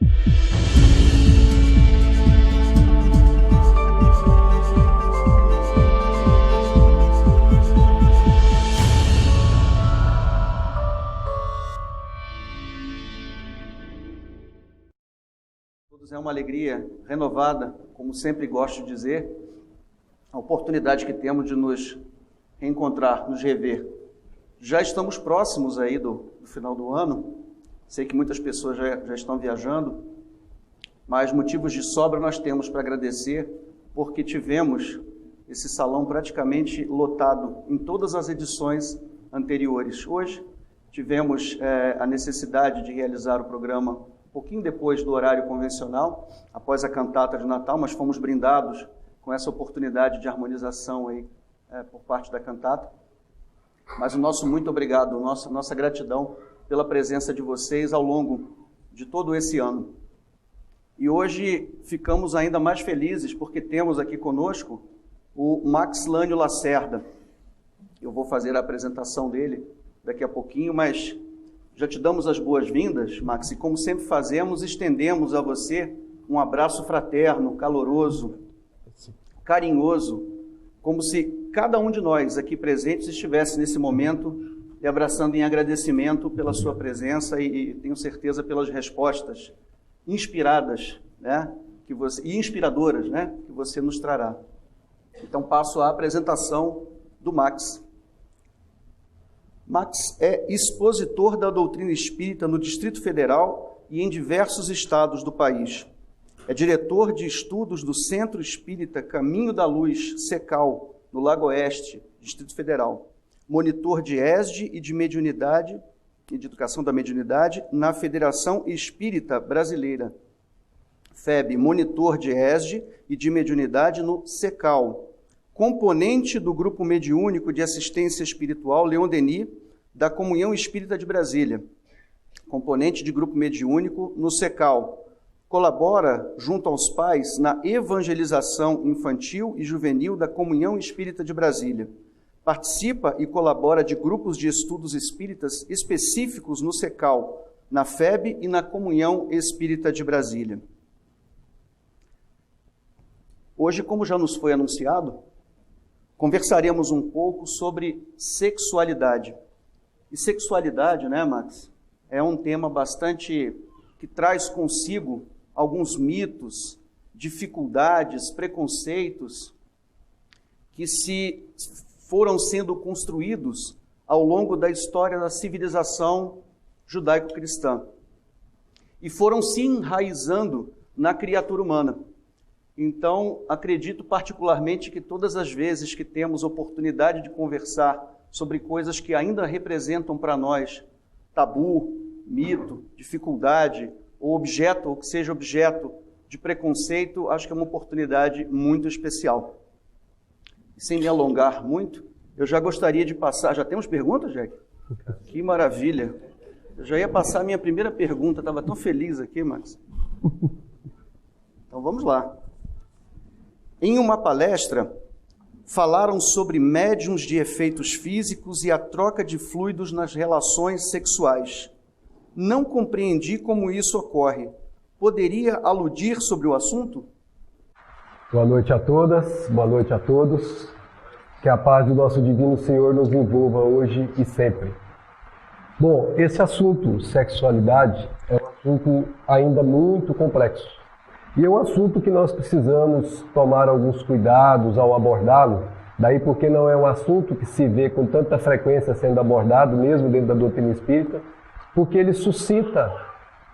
É uma alegria renovada, como sempre gosto de dizer, a oportunidade que temos de nos reencontrar, nos rever. Já estamos próximos aí do final do ano, sei que muitas pessoas já estão viajando, mas motivos de sobra nós temos para agradecer, porque tivemos esse salão praticamente lotado em todas as edições anteriores. Hoje tivemos a necessidade de realizar o programa um pouquinho depois do horário convencional, após a cantata de Natal, mas fomos brindados com essa oportunidade de harmonização aí, por parte da cantata. Mas o nosso muito obrigado, nossa gratidão pela presença de vocês ao longo de todo esse ano. E hoje ficamos ainda mais felizes porque temos aqui conosco o Max Lânio Lacerda. Eu vou fazer a apresentação dele daqui a pouquinho, mas já te damos as boas-vindas, Max, e como sempre fazemos, estendemos a você um abraço fraterno, caloroso, carinhoso, como se cada um de nós aqui presentes estivesse nesse momento lhe abraçando em agradecimento pela sua presença e tenho certeza pelas respostas inspiradas, né, e inspiradoras, né, que você nos trará. Então passo à apresentação do Max. Max é expositor da doutrina espírita no Distrito Federal e em diversos estados do país. É diretor de estudos do Centro Espírita Caminho da Luz, SECAL, no Lago Oeste, Distrito Federal. Monitor de ESD e de mediunidade e de educação da mediunidade na Federação Espírita Brasileira. FEB, monitor de ESD e de mediunidade no SECAL. Componente do Grupo Mediúnico de Assistência Espiritual Leon Denis, da Comunhão Espírita de Brasília. Componente de Grupo Mediúnico no SECAL. Colabora, junto aos pais, na evangelização infantil e juvenil da Comunhão Espírita de Brasília. Participa e colabora de grupos de estudos espíritas específicos no SECAL, na FEB e na Comunhão Espírita de Brasília. Hoje, como já nos foi anunciado, conversaremos um pouco sobre sexualidade. E sexualidade, né, Max, é um tema bastante que traz consigo alguns mitos, dificuldades, preconceitos que se foram sendo construídos ao longo da história da civilização judaico-cristã e foram se enraizando na criatura humana. Então, acredito particularmente que todas as vezes que temos oportunidade de conversar sobre coisas que ainda representam para nós tabu, mito, dificuldade, ou objeto, ou que seja objeto de preconceito, acho que é uma oportunidade muito especial. Sem me alongar muito, eu já gostaria de passar... Já temos perguntas, Jack? Que maravilha! Eu já ia passar a minha primeira pergunta, estava tão feliz aqui, Max. Então vamos lá. Em uma palestra, falaram sobre médiuns de efeitos físicos e a troca de fluidos nas relações sexuais. Não compreendi como isso ocorre. Poderia aludir sobre o assunto? Boa noite a todas, boa noite a todos. Que a paz do nosso Divino Senhor nos envolva hoje e sempre. Bom, esse assunto, sexualidade, é um assunto ainda muito complexo. E é um assunto que nós precisamos tomar alguns cuidados ao abordá-lo, daí porque não é um assunto que se vê com tanta frequência sendo abordado, mesmo dentro da doutrina espírita, porque ele suscita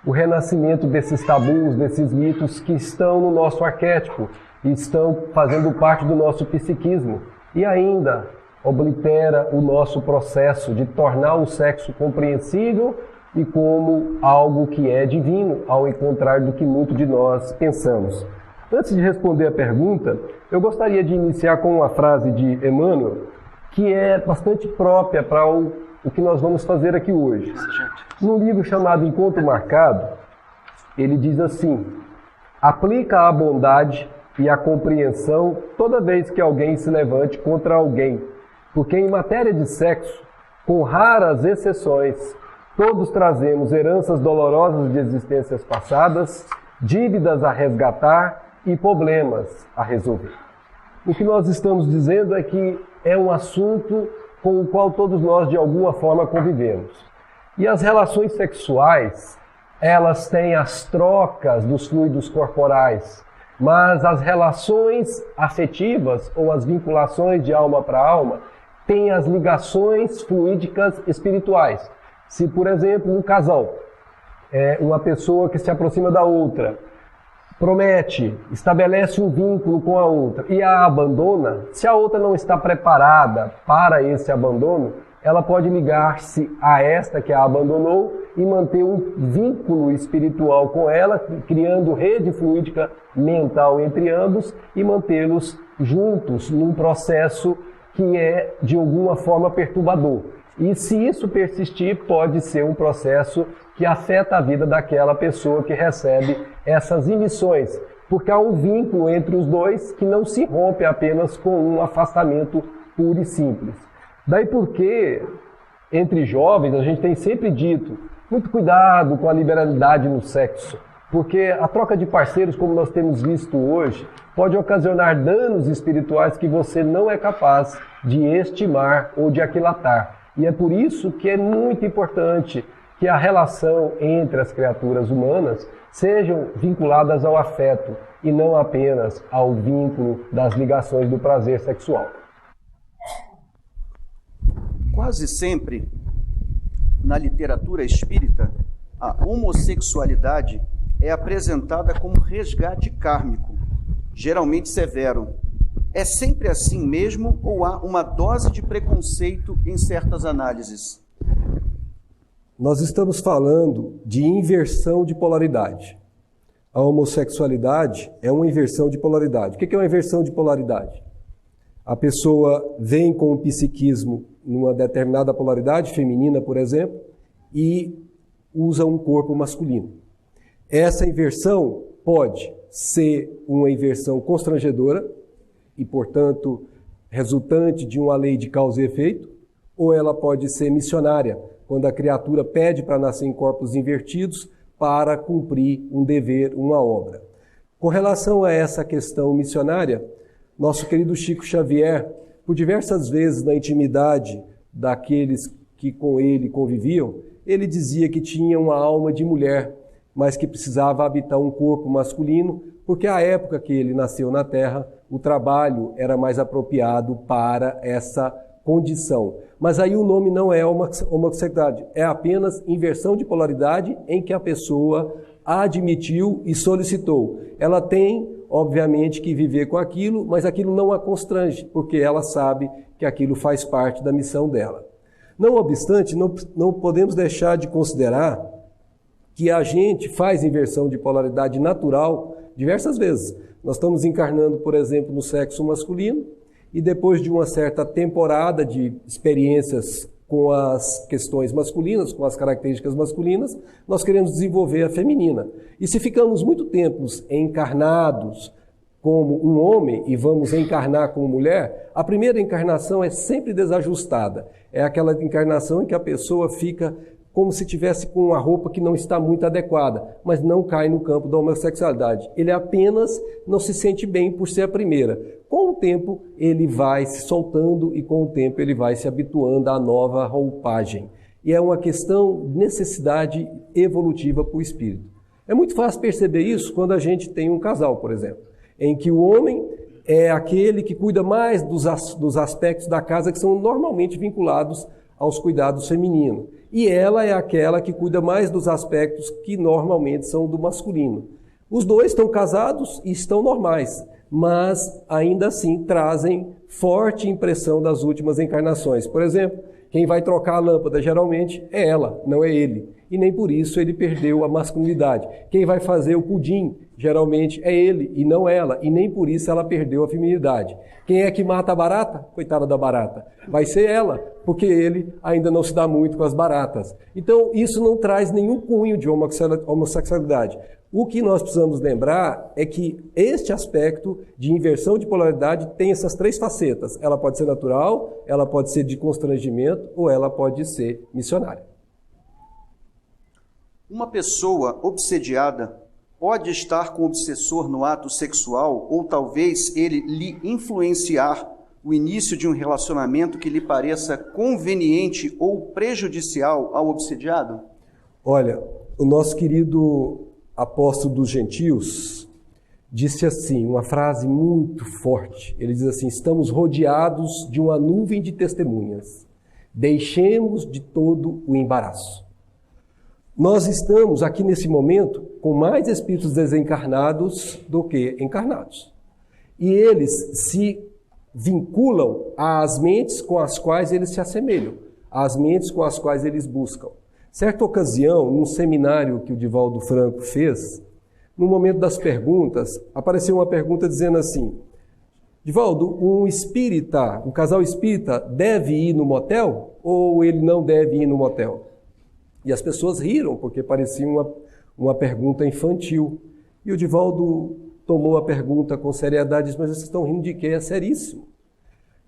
o renascimento desses tabus, desses mitos que estão no nosso arquétipo e estão fazendo parte do nosso psiquismo e ainda oblitera o nosso processo de tornar o sexo compreensível e como algo que é divino, ao encontrar do que muito de nós pensamos. Antes de responder a pergunta, eu gostaria de iniciar com uma frase de Emmanuel, que é bastante própria para o que nós vamos fazer aqui hoje. Num livro chamado Encontro Marcado, ele diz assim: aplica a bondade e a compreensão toda vez que alguém se levante contra alguém, porque em matéria de sexo, com raras exceções, Todos trazemos heranças dolorosas de existências passadas, dívidas a resgatar e problemas a resolver. O que nós estamos dizendo é que é um assunto com o qual todos nós de alguma forma convivemos. E as relações sexuais, elas têm as trocas dos fluidos corporais, mas as relações afetivas ou as vinculações de alma para alma têm as ligações fluídicas espirituais. Se, por exemplo, um casal, uma pessoa que se aproxima da outra, promete, estabelece um vínculo com a outra e a abandona, se a outra não está preparada para esse abandono, ela pode ligar-se a esta que a abandonou e manter um vínculo espiritual com ela, criando rede fluídica mental entre ambos e mantê-los juntos num processo que é de alguma forma perturbador. E se isso persistir, pode ser um processo que afeta a vida daquela pessoa que recebe essas emissões, porque há um vínculo entre os dois que não se rompe apenas com um afastamento puro e simples. Daí porque, entre jovens, a gente tem sempre dito, muito cuidado com a liberalidade no sexo, porque a troca de parceiros, como nós temos visto hoje, pode ocasionar danos espirituais que você não é capaz de estimar ou de aquilatar. E é por isso que é muito importante que a relação entre as criaturas humanas sejam vinculadas ao afeto e não apenas ao vínculo das ligações do prazer sexual. Quase sempre, na literatura espírita, a homossexualidade é apresentada como resgate kármico, geralmente severo. É sempre assim mesmo ou há uma dose de preconceito em certas análises? Nós estamos falando de inversão de polaridade. A homossexualidade é uma inversão de polaridade. O que é uma inversão de polaridade? A pessoa vem com o psiquismo numa determinada polaridade, feminina, por exemplo, e usa um corpo masculino. Essa inversão pode ser uma inversão constrangedora, e, portanto, resultante de uma lei de causa e efeito, ou ela pode ser missionária, quando a criatura pede para nascer em corpos invertidos para cumprir um dever, uma obra. Com relação a essa questão missionária, nosso querido Chico Xavier, por diversas vezes na intimidade daqueles que com ele conviviam, ele dizia que tinha uma alma de mulher, mas que precisava habitar um corpo masculino, porque à época que ele nasceu na Terra, o trabalho era mais apropriado para essa condição. Mas aí o nome não é homossexualidade, é apenas inversão de polaridade em que a pessoa admitiu e solicitou. Ela tem, obviamente, que viver com aquilo, mas aquilo não a constrange, porque ela sabe que aquilo faz parte da missão dela. Não obstante, não podemos deixar de considerar que a gente faz inversão de polaridade natural diversas vezes. Nós estamos encarnando, por exemplo, no sexo masculino e depois de uma certa temporada de experiências com as questões masculinas, com as características masculinas, nós queremos desenvolver a feminina. E se ficamos muito tempo encarnados como um homem e vamos encarnar como mulher, a primeira encarnação é sempre desajustada. É aquela encarnação em que a pessoa fica como se tivesse com uma roupa que não está muito adequada, mas não cai no campo da homossexualidade. Ele apenas não se sente bem por ser a primeira. Com o tempo, ele vai se soltando e com o tempo ele vai se habituando à nova roupagem. E é uma questão de necessidade evolutiva para o espírito. É muito fácil perceber isso quando a gente tem um casal, por exemplo, em que o homem é aquele que cuida mais dos aspectos da casa que são normalmente vinculados aos cuidados femininos. E ela é aquela que cuida mais dos aspectos que normalmente são do masculino. Os dois estão casados e estão normais, mas ainda assim trazem forte impressão das últimas encarnações. Por exemplo, quem vai trocar a lâmpada geralmente é ela, não é ele. E nem por isso ele perdeu a masculinidade. Quem vai fazer o pudim geralmente é ele e não ela. E nem por isso ela perdeu a feminilidade. Quem é que mata a barata? Coitada da barata. Vai ser ela, porque ele ainda não se dá muito com as baratas. Então isso não traz nenhum cunho de homossexualidade. O que nós precisamos lembrar é que este aspecto de inversão de polaridade tem essas três facetas. Ela pode ser natural, ela pode ser de constrangimento ou ela pode ser missionária. Uma pessoa obsediada pode estar com o obsessor no ato sexual ou talvez ele lhe influenciar o início de um relacionamento que lhe pareça conveniente ou prejudicial ao obsediado? Olha, o nosso querido apóstolo dos gentios disse assim, uma frase muito forte. Ele diz assim: estamos rodeados de uma nuvem de testemunhas. Deixemos de todo o embaraço. Nós estamos aqui nesse momento com mais espíritos desencarnados do que encarnados. E eles se vinculam às mentes com as quais eles se assemelham, às mentes com as quais eles buscam. Certa ocasião, num seminário que o Divaldo Franco fez, no momento das perguntas, apareceu uma pergunta dizendo assim: Divaldo, um casal espírita deve ir no motel ou ele não deve ir no motel? E as pessoas riram, porque parecia uma pergunta infantil. E o Divaldo tomou a pergunta com seriedade e disse: mas vocês estão rindo de quê? É seríssimo.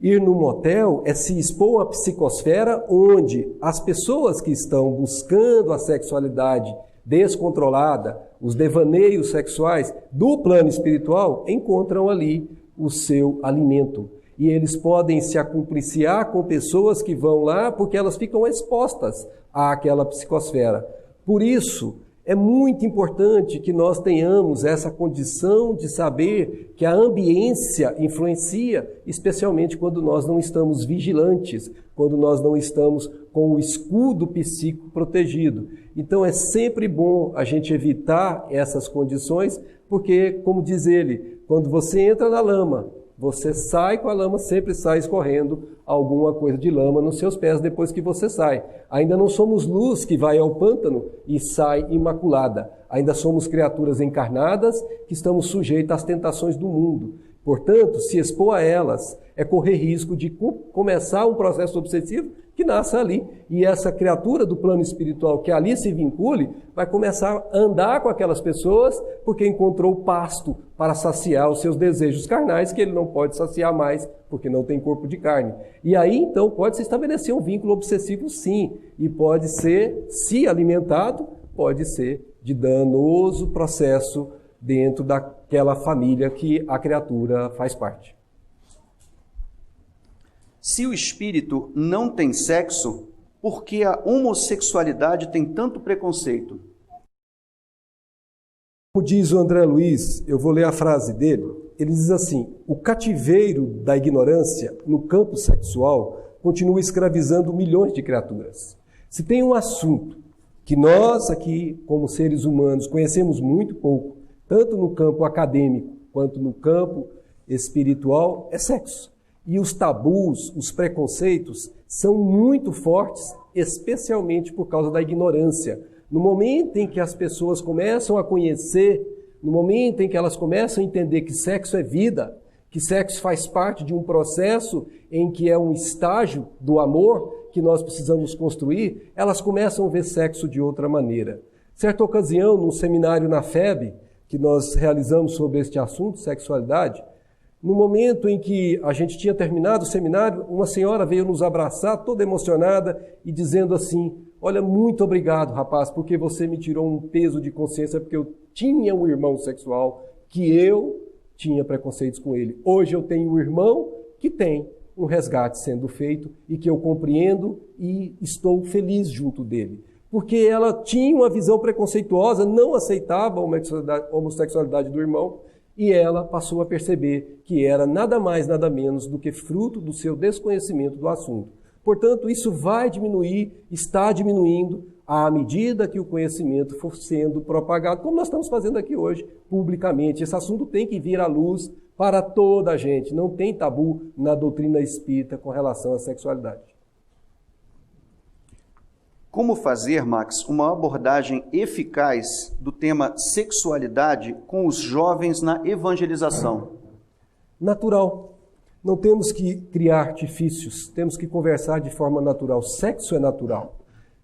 Ir no motel é se expor à psicosfera onde as pessoas que estão buscando a sexualidade descontrolada, os devaneios sexuais do plano espiritual, encontram ali o seu alimento. E eles podem se acumpliciar com pessoas que vão lá porque elas ficam expostas àquela psicosfera. Por isso, é muito importante que nós tenhamos essa condição de saber que a ambiência influencia, especialmente quando nós não estamos vigilantes, quando nós não estamos com o escudo psíquico protegido. Então é sempre bom a gente evitar essas condições, porque, como diz ele, quando você entra na lama, você sai com a lama, sempre sai escorrendo alguma coisa de lama nos seus pés depois que você sai. Ainda não somos luz que vai ao pântano e sai imaculada. Ainda somos criaturas encarnadas que estamos sujeitas às tentações do mundo. Portanto, se expor a elas é correr risco de começar um processo obsessivo que nasce ali. E essa criatura do plano espiritual que ali se vincule vai começar a andar com aquelas pessoas porque encontrou pasto para saciar os seus desejos carnais que ele não pode saciar mais porque não tem corpo de carne. E aí, então, pode se estabelecer um vínculo obsessivo, sim. E pode ser, se alimentado, pode ser de danoso processo dentro daquela família que a criatura faz parte. Se o espírito não tem sexo, por que a homossexualidade tem tanto preconceito? Como diz o André Luiz, eu vou ler a frase dele, ele diz assim: o cativeiro da ignorância no campo sexual continua escravizando milhões de criaturas. Se tem um assunto que nós aqui, como seres humanos, conhecemos muito pouco, tanto no campo acadêmico quanto no campo espiritual, é sexo. E os tabus, os preconceitos são muito fortes, especialmente por causa da ignorância. No momento em que as pessoas começam a conhecer, no momento em que elas começam a entender que sexo é vida, que sexo faz parte de um processo em que é um estágio do amor que nós precisamos construir, elas começam a ver sexo de outra maneira. Certa ocasião, num seminário na FEB, que nós realizamos sobre este assunto, sexualidade, no momento em que a gente tinha terminado o seminário, uma senhora veio nos abraçar, toda emocionada, e dizendo assim: olha, muito obrigado, rapaz, porque você me tirou um peso de consciência, porque eu tinha um irmão sexual, que eu tinha preconceitos com ele. Hoje eu tenho um irmão que tem um resgate sendo feito, e que eu compreendo e estou feliz junto dele. Porque ela tinha uma visão preconceituosa, não aceitava a homossexualidade do irmão, e ela passou a perceber que era nada mais, nada menos do que fruto do seu desconhecimento do assunto. Portanto, isso vai diminuir, está diminuindo à medida que o conhecimento for sendo propagado, como nós estamos fazendo aqui hoje, publicamente. Esse assunto tem que vir à luz para toda a gente. Não tem tabu na doutrina espírita com relação à sexualidade. Como fazer, Max, uma abordagem eficaz do tema sexualidade com os jovens na evangelização? Natural. Não temos que criar artifícios, temos que conversar de forma natural. Sexo é natural.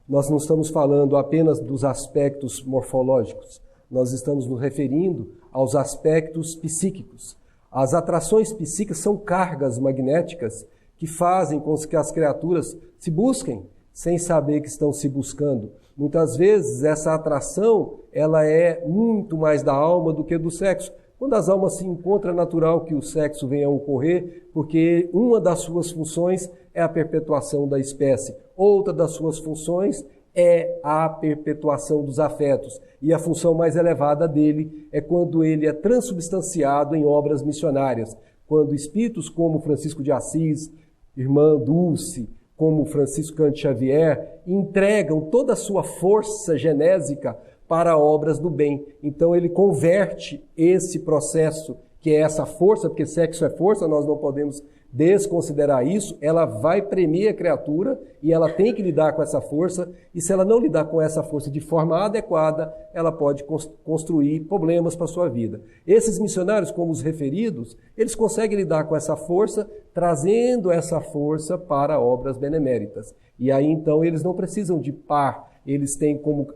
Nós não estamos falando apenas dos aspectos morfológicos, nós estamos nos referindo aos aspectos psíquicos. As atrações psíquicas são cargas magnéticas que fazem com que as criaturas se busquem, sem saber que estão se buscando. Muitas vezes essa atração, ela é muito mais da alma do que do sexo. Quando as almas se encontram, é natural que o sexo venha a ocorrer, porque uma das suas funções é a perpetuação da espécie. Outra das suas funções é a perpetuação dos afetos. E a função mais elevada dele é quando ele é transubstanciado em obras missionárias. Quando espíritos como Francisco de Assis, Irmã Dulce, como Francisco Cândido Xavier, entregam toda a sua força genésica para obras do bem. Então ele converte esse processo, que é essa força, porque sexo é força, nós não podemos desconsiderar isso, ela vai premir a criatura e ela tem que lidar com essa força, e se ela não lidar com essa força de forma adequada, ela pode construir problemas para a sua vida. Esses missionários, como os referidos, eles conseguem lidar com essa força, trazendo essa força para obras beneméritas. E aí então eles não precisam de par, eles têm como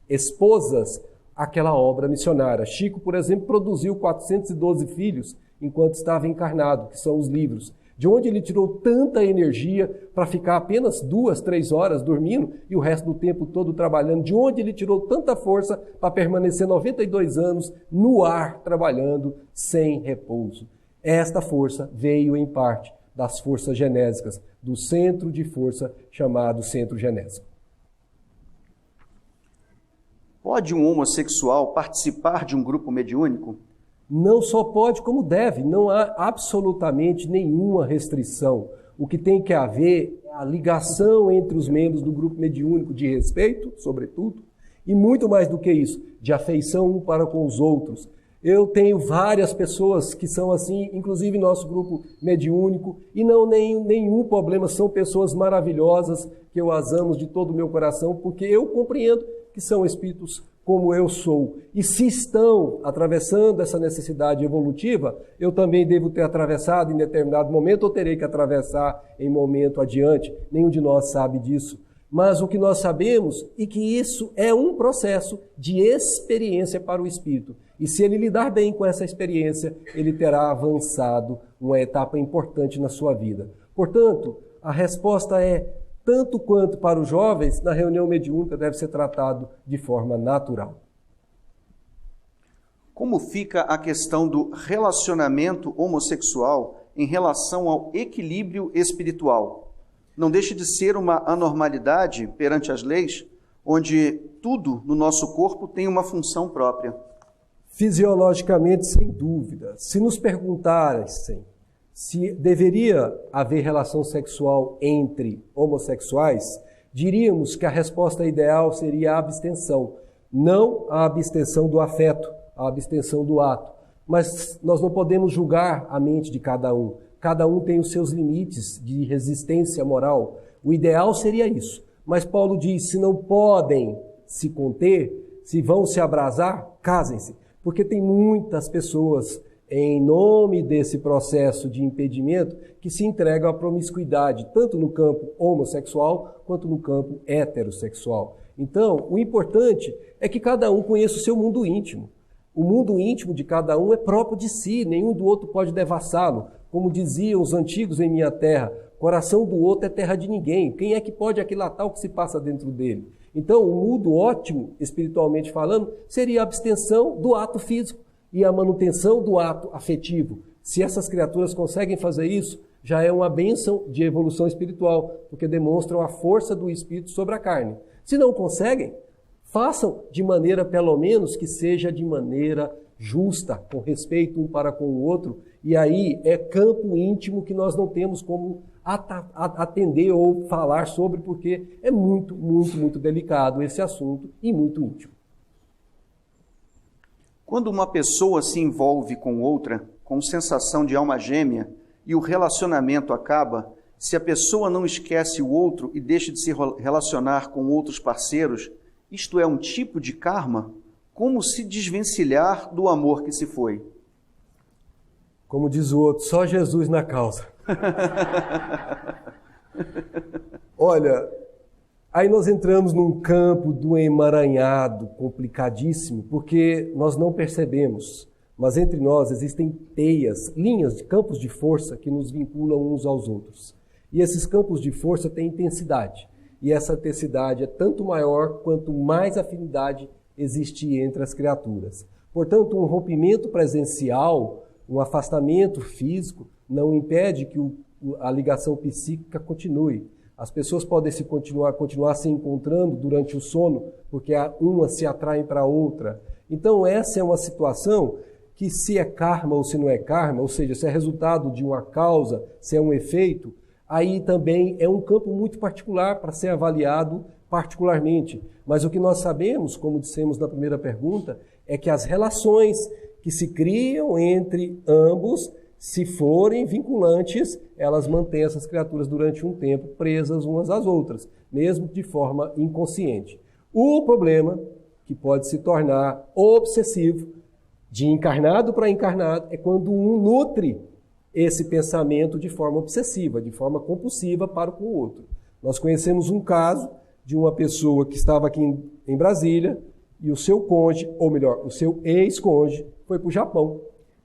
esposas aquela obra missionária. Chico, por exemplo, produziu 412 filhos enquanto estava encarnado, que são os livros. De onde ele tirou tanta energia para ficar apenas 2, 3 horas dormindo e o resto do tempo todo trabalhando? De onde ele tirou tanta força para permanecer 92 anos no ar, trabalhando sem repouso? Esta força veio em parte das forças genésicas, do centro de força chamado centro genésico. Pode um homossexual participar de um grupo mediúnico? Não só pode, como deve. Não há absolutamente nenhuma restrição. O que tem que haver é a ligação entre os membros do grupo mediúnico de respeito, sobretudo, e muito mais do que isso, de afeição um para com os outros. Eu tenho várias pessoas que são assim, inclusive nosso grupo mediúnico, e não nenhum problema, são pessoas maravilhosas, que eu as amo de todo o meu coração, porque eu compreendo que são espíritos como eu sou. E se estão atravessando essa necessidade evolutiva, eu também devo ter atravessado em determinado momento, ou terei que atravessar em momento adiante. Nenhum de nós sabe disso. Mas o que nós sabemos é que isso é um processo de experiência para o espírito. E se ele lidar bem com essa experiência, ele terá avançado uma etapa importante na sua vida. Portanto, a resposta é: tanto quanto para os jovens, na reunião mediúnica deve ser tratado de forma natural. Como fica a questão do relacionamento homossexual em relação ao equilíbrio espiritual? Não deixa de ser uma anormalidade perante as leis, onde tudo no nosso corpo tem uma função própria. Fisiologicamente, sem dúvida. Se nos perguntassem se deveria haver relação sexual entre homossexuais, diríamos que a resposta ideal seria a abstenção. Não a abstenção do afeto, a abstenção do ato. Mas nós não podemos julgar a mente de cada um. Cada um tem os seus limites de resistência moral. O ideal seria isso. Mas Paulo diz, se não podem se conter, se vão se abrasar, casem-se. Porque tem muitas pessoas, em nome desse processo de impedimento, que se entregam à promiscuidade, tanto no campo homossexual quanto no campo heterossexual. Então, o importante é que cada um conheça o seu mundo íntimo. O mundo íntimo de cada um é próprio de si, nenhum do outro pode devassá-lo. Como diziam os antigos em minha terra, coração do outro é terra de ninguém. Quem é que pode aquilatar o que se passa dentro dele? Então, o mundo ótimo, espiritualmente falando, seria a abstenção do ato físico e a manutenção do ato afetivo. Se essas criaturas conseguem fazer isso, já é uma bênção de evolução espiritual, porque demonstram a força do espírito sobre a carne. Se não conseguem, façam de maneira, pelo menos, que seja de maneira justa, com respeito um para com o outro, e aí é campo íntimo que nós não temos como atender ou falar sobre, porque é muito, muito, muito delicado esse assunto e muito íntimo. Quando uma pessoa se envolve com outra, com sensação de alma gêmea, e o relacionamento acaba, se a pessoa não esquece o outro e deixa de se relacionar com outros parceiros, isto é um tipo de karma? Como se desvencilhar do amor que se foi? Como diz o outro, só Jesus na causa. Olha, aí nós entramos num campo do emaranhado complicadíssimo, porque nós não percebemos, mas entre nós existem teias, linhas de campos de força que nos vinculam uns aos outros. E esses campos de força têm intensidade. e essa intensidade é tanto maior quanto mais afinidade existir entre as criaturas. Portanto, um rompimento presencial, um afastamento físico, não impede que a ligação psíquica continue. As pessoas podem continuar se encontrando durante o sono, porque uma se atrai para a outra. Então, essa é uma situação que, se é karma ou se não é karma, ou seja, se é resultado de uma causa, se é um efeito, aí também é um campo muito particular para ser avaliado particularmente. Mas o que nós sabemos, como dissemos na primeira pergunta, é que as relações que se criam entre ambos, se forem vinculantes, elas mantêm essas criaturas durante um tempo presas umas às outras, mesmo de forma inconsciente. O problema, que pode se tornar obsessivo, de encarnado para encarnado, é quando um nutre esse pensamento de forma obsessiva, de forma compulsiva para com o outro. Nós conhecemos um caso de uma pessoa que estava aqui em Brasília e o seu cônjuge, ou melhor, o seu ex-cônjuge, foi para o Japão.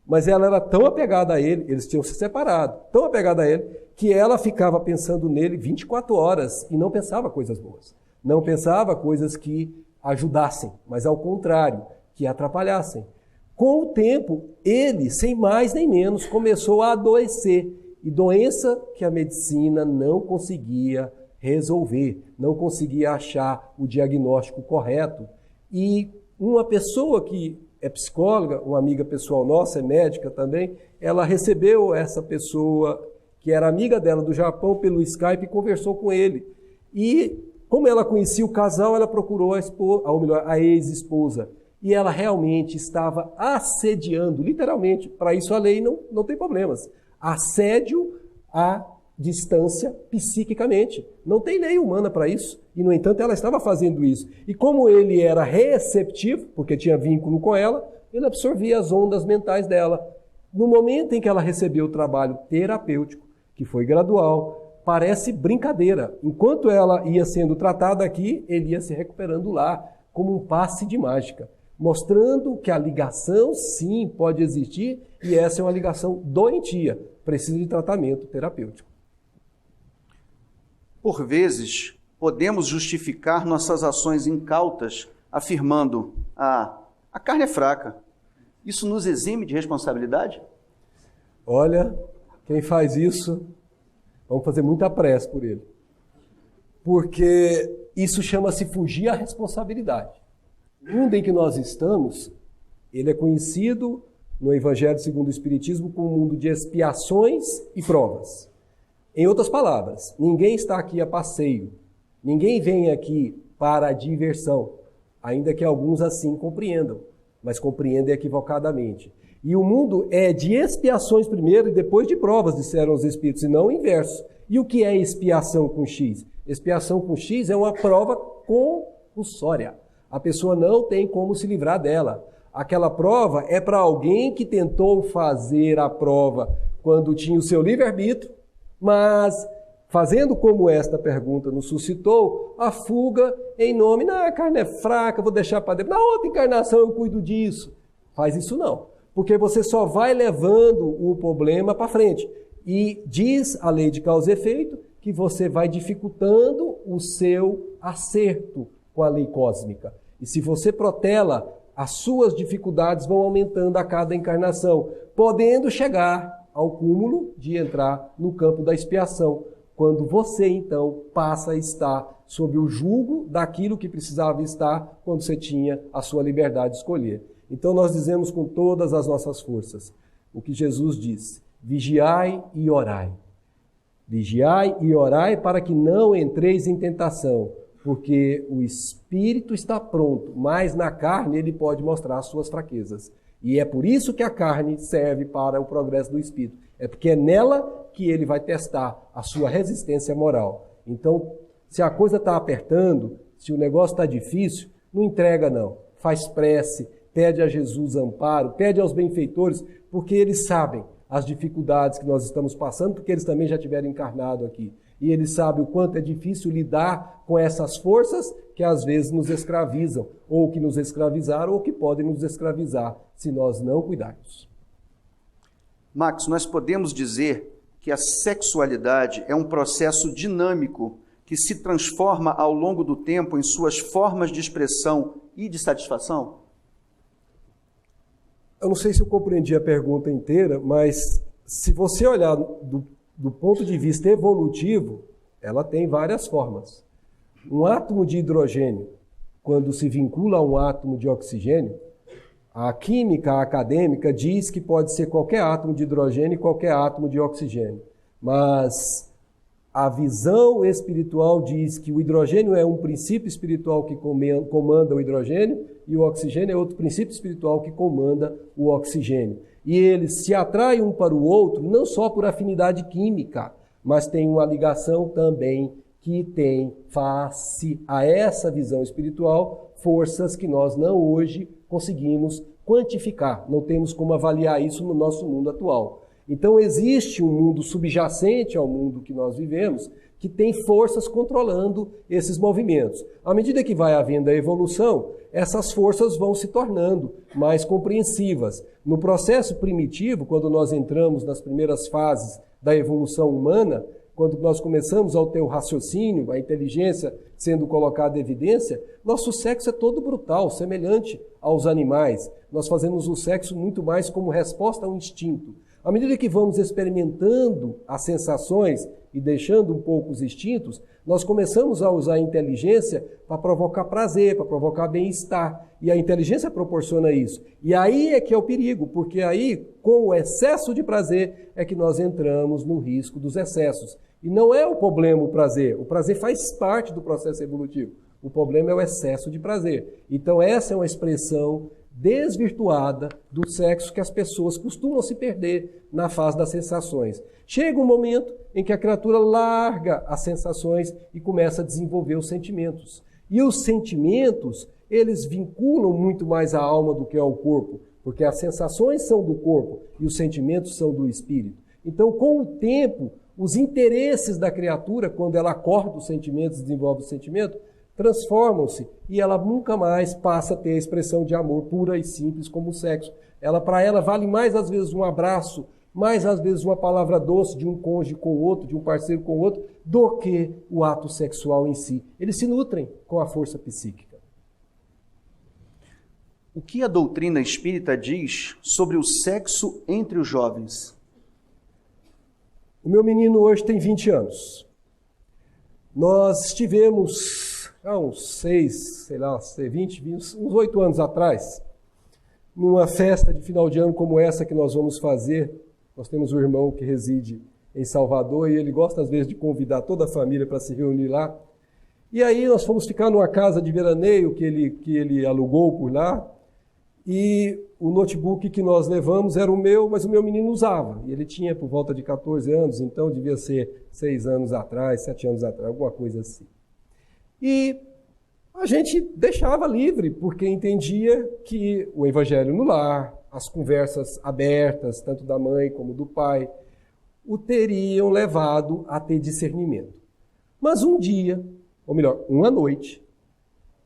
Mas ela era tão apegada a ele, eles tinham se separado, tão apegada a ele, que ela ficava pensando nele 24 horas e não pensava coisas boas. Não pensava coisas que ajudassem, mas ao contrário, que atrapalhassem. Com o tempo, ele, sem mais nem menos, começou a adoecer. E doença que a medicina não conseguia resolver, não conseguia achar o diagnóstico correto. E uma pessoa que é psicóloga, uma amiga pessoal nossa, é médica também, ela recebeu essa pessoa que era amiga dela do Japão pelo Skype e conversou com ele. E como ela conhecia o casal, ela procurou a ex-esposa. E ela realmente estava assediando, literalmente, para isso a lei não tem problemas. Assédio à distância psiquicamente. Não tem lei humana para isso. E, no entanto, ela estava fazendo isso. E como ele era receptivo, porque tinha vínculo com ela, ele absorvia as ondas mentais dela. No momento em que ela recebeu o trabalho terapêutico, que foi gradual, parece brincadeira. Enquanto ela ia sendo tratada aqui, ele ia se recuperando lá, como um passe de mágica, mostrando que a ligação, sim, pode existir, e essa é uma ligação doentia, precisa de tratamento terapêutico. Por vezes, podemos justificar nossas ações incautas afirmando: a carne é fraca. Isso nos exime de responsabilidade? Olha, quem faz isso, vamos fazer muita pressa por ele. Porque isso chama-se fugir à responsabilidade. O mundo em que nós estamos, ele é conhecido no Evangelho segundo o Espiritismo como um mundo de expiações e provas. Em outras palavras, ninguém está aqui a passeio, ninguém vem aqui para a diversão, ainda que alguns assim compreendam, mas compreendem equivocadamente. E o mundo é de expiações primeiro e depois de provas, disseram os Espíritos, e não o inverso. E o que é expiação com X? Expiação com X é uma prova compulsória. A pessoa não tem como se livrar dela. Aquela prova é para alguém que tentou fazer a prova quando tinha o seu livre-arbítrio, mas, fazendo como esta pergunta nos suscitou, a fuga em nome, a carne é fraca, vou deixar para dentro, na outra encarnação eu cuido disso. Faz isso não, porque você só vai levando o problema para frente. E diz a lei de causa e efeito que você vai dificultando o seu acerto com a lei cósmica. E se você protela, as suas dificuldades vão aumentando a cada encarnação, podendo chegar ao cúmulo de entrar no campo da expiação, quando você, então, passa a estar sob o jugo daquilo que precisava estar quando você tinha a sua liberdade de escolher. Então, nós dizemos com todas as nossas forças o que Jesus diz: vigiai e orai. Vigiai e orai para que não entreis em tentação, porque o espírito está pronto, mas na carne ele pode mostrar as suas fraquezas. E é por isso que a carne serve para o progresso do espírito. É porque é nela que ele vai testar a sua resistência moral. Então, se a coisa está apertando, se o negócio está difícil, não entrega não. Faz prece, pede a Jesus amparo, pede aos benfeitores, porque eles sabem as dificuldades que nós estamos passando, porque eles também já tiveram encarnado aqui. E eles sabem o quanto é difícil lidar com essas forças que às vezes nos escravizam, ou que nos escravizaram, ou que podem nos escravizar, se nós não cuidarmos. Max, nós podemos dizer que a sexualidade é um processo dinâmico que se transforma ao longo do tempo em suas formas de expressão e de satisfação? Eu não sei se eu compreendi a pergunta inteira, mas se você olhar do ponto de vista evolutivo, ela tem várias formas. Um átomo de hidrogênio, quando se vincula a um átomo de oxigênio, a química acadêmica diz que pode ser qualquer átomo de hidrogênio e qualquer átomo de oxigênio. Mas a visão espiritual diz que o hidrogênio é um princípio espiritual que comanda o hidrogênio e o oxigênio é outro princípio espiritual que comanda o oxigênio. E eles se atraem um para o outro não só por afinidade química, mas tem uma ligação também que tem face a essa visão espiritual forças que nós não hoje conseguimos quantificar, não temos como avaliar isso no nosso mundo atual. Então existe um mundo subjacente ao mundo que nós vivemos que tem forças controlando esses movimentos. À medida que vai havendo a evolução, essas forças vão se tornando mais compreensivas. No processo primitivo, quando nós entramos nas primeiras fases da evolução humana, quando nós começamos a ter o raciocínio, a inteligência sendo colocada em evidência, nosso sexo é todo brutal, semelhante aos animais. Nós fazemos o sexo muito mais como resposta a um instinto. À medida que vamos experimentando as sensações e deixando um pouco os instintos, nós começamos a usar a inteligência para provocar prazer, para provocar bem-estar. E a inteligência proporciona isso. E aí é que é o perigo, porque aí, com o excesso de prazer, é que nós entramos no risco dos excessos. E não é o problema o prazer. O prazer faz parte do processo evolutivo. O problema é o excesso de prazer. Então essa é uma expressão desvirtuada do sexo que as pessoas costumam se perder na fase das sensações. Chega um momento em que a criatura larga as sensações e começa a desenvolver os sentimentos. E os sentimentos, eles vinculam muito mais a alma do que ao corpo, porque as sensações são do corpo e os sentimentos são do espírito. Então, com o tempo, os interesses da criatura, quando ela acorda os sentimentos, desenvolve o sentimento, transformam-se e ela nunca mais passa a ter a expressão de amor pura e simples como o sexo. Para ela vale mais às vezes um abraço, mais às vezes uma palavra doce de um cônjuge com o outro, de um parceiro com o outro, do que o ato sexual em si. Eles se nutrem com a força psíquica. O que a doutrina espírita diz sobre o sexo entre os jovens? O meu menino hoje tem 20 anos. Nós estivemos há uns 8 anos atrás, numa festa de final de ano como essa que nós vamos fazer. Nós temos um irmão que reside em Salvador e ele gosta às vezes de convidar toda a família para se reunir lá. E aí nós fomos ficar numa casa de veraneio que ele alugou por lá e o notebook que nós levamos era o meu, mas o meu menino usava. E ele tinha por volta de 14 anos, então devia ser 6 anos atrás, 7 anos atrás, alguma coisa assim. E a gente deixava livre, porque entendia que o evangelho no lar, as conversas abertas, tanto da mãe como do pai, o teriam levado a ter discernimento. Mas um dia, ou melhor, uma noite,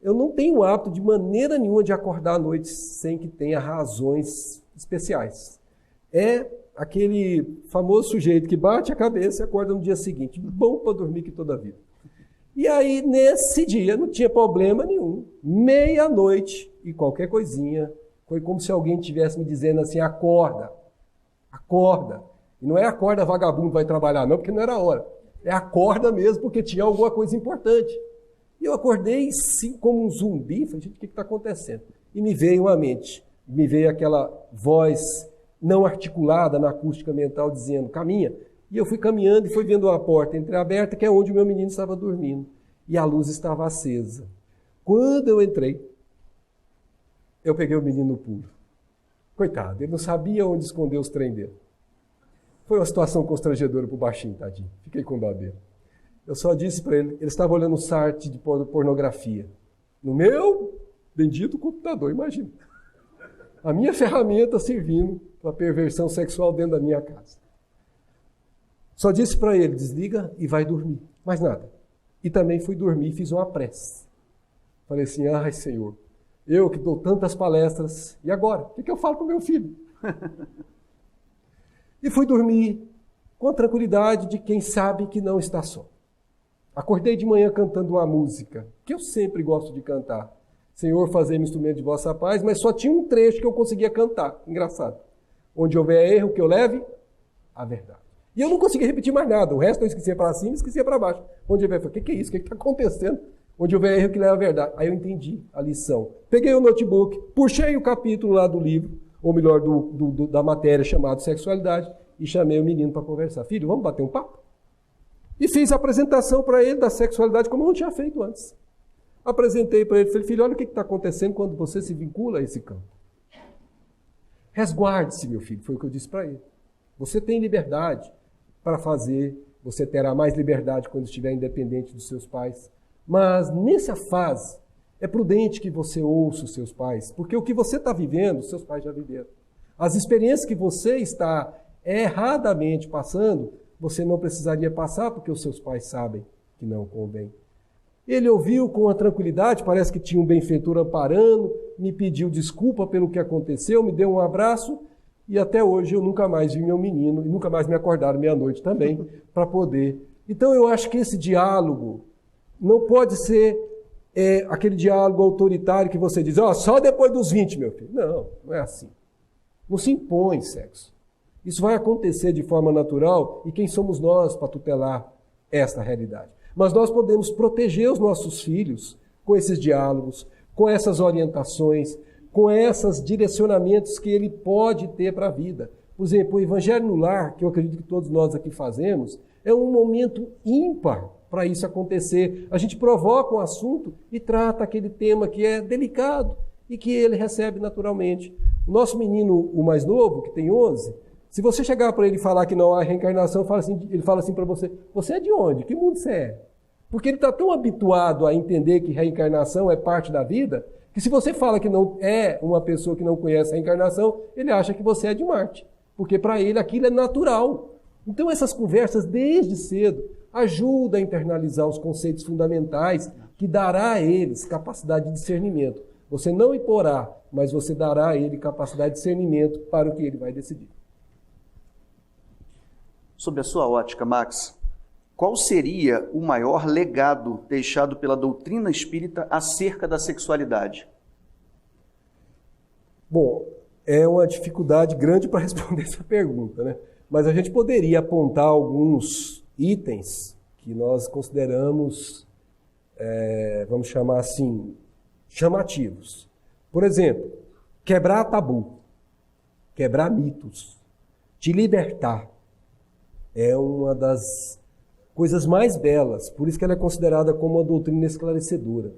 eu não tenho o hábito de maneira nenhuma de acordar à noite sem que tenha razões especiais. É aquele famoso sujeito que bate a cabeça e acorda no dia seguinte, bom para dormir que toda a vida. E aí, nesse dia, não tinha problema nenhum. Meia-noite e qualquer coisinha. Foi como se alguém estivesse me dizendo assim, acorda, acorda. E não é acorda vagabundo, vai trabalhar não, porque não era a hora. É acorda mesmo, porque tinha alguma coisa importante. E eu acordei sim, como um zumbi. Falei, gente, o que está acontecendo? E me veio à mente, me veio aquela voz não articulada na acústica mental dizendo, caminha. E eu fui caminhando e fui vendo a porta entreaberta, que é onde o meu menino estava dormindo. E a luz estava acesa. Quando eu entrei, eu peguei o menino no pulo. Coitado, ele não sabia onde esconder os trem dele. Foi uma situação constrangedora para o baixinho, tadinho. Fiquei com dó dele. Eu só disse para ele estava olhando um site de pornografia. No meu bendito computador, imagina. A minha ferramenta servindo para a perversão sexual dentro da minha casa. Só disse para ele, desliga e vai dormir. Mais nada. E também fui dormir e fiz uma prece. Falei assim, ai Senhor, eu que dou tantas palestras, e agora? O que eu falo com meu filho? E fui dormir com a tranquilidade de quem sabe que não está só. Acordei de manhã cantando uma música, que eu sempre gosto de cantar. Senhor, fazei-me instrumento de vossa paz, mas só tinha um trecho que eu conseguia cantar. Engraçado. Onde houver erro, que eu leve a verdade. E eu não conseguia repetir mais nada. O resto eu esquecia para cima e esquecia para baixo. Onde houver, o que é isso? O que está acontecendo? Onde houver erro, que leva a verdade. Aí eu entendi a lição. Peguei o notebook, puxei o capítulo lá do livro, ou melhor, da matéria chamada Sexualidade, e chamei o menino para conversar. Filho, vamos bater um papo? E fiz a apresentação para ele da sexualidade como eu não tinha feito antes. Apresentei para ele, falei, filho, olha o que está acontecendo quando você se vincula a esse campo. Resguarde-se, meu filho, foi o que eu disse para ele. Você tem liberdade para fazer, você terá mais liberdade quando estiver independente dos seus pais. Mas nessa fase, é prudente que você ouça os seus pais, porque o que você está vivendo, os seus pais já viveram. As experiências que você está erradamente passando, você não precisaria passar, porque os seus pais sabem que não convém. Ele ouviu com a tranquilidade, parece que tinha um benfeitor amparando, me pediu desculpa pelo que aconteceu, me deu um abraço, e até hoje eu nunca mais vi meu menino, e nunca mais me acordaram meia-noite também, para poder. Então eu acho que esse diálogo não pode ser aquele diálogo autoritário que você diz, só depois dos 20, meu filho. Não, não é assim. Não se impõe sexo. Isso vai acontecer de forma natural, e quem somos nós para tutelar esta realidade? Mas nós podemos proteger os nossos filhos com esses diálogos, com essas orientações, com esses direcionamentos que ele pode ter para a vida. Por exemplo, o Evangelho no Lar, que eu acredito que todos nós aqui fazemos, é um momento ímpar para isso acontecer. A gente provoca um assunto e trata aquele tema que é delicado e que ele recebe naturalmente. O nosso menino, o mais novo, que tem 11, se você chegar para ele e falar que não há reencarnação, ele fala assim para você, você é de onde? Que mundo você é? Porque ele está tão habituado a entender que reencarnação é parte da vida, que se você fala que não é uma pessoa que não conhece a reencarnação, ele acha que você é de Marte. Porque para ele aquilo é natural. Então essas conversas desde cedo ajudam a internalizar os conceitos fundamentais que dará a eles capacidade de discernimento. Você não imporá, mas você dará a ele capacidade de discernimento para o que ele vai decidir. Sob a sua ótica, Max, qual seria o maior legado deixado pela doutrina espírita acerca da sexualidade? Bom, é uma dificuldade grande para responder essa pergunta, né? Mas a gente poderia apontar alguns itens que nós consideramos, vamos chamar assim, chamativos. Por exemplo, quebrar tabu, quebrar mitos, te libertar. É uma das coisas mais belas, por isso que ela é considerada como uma doutrina esclarecedora.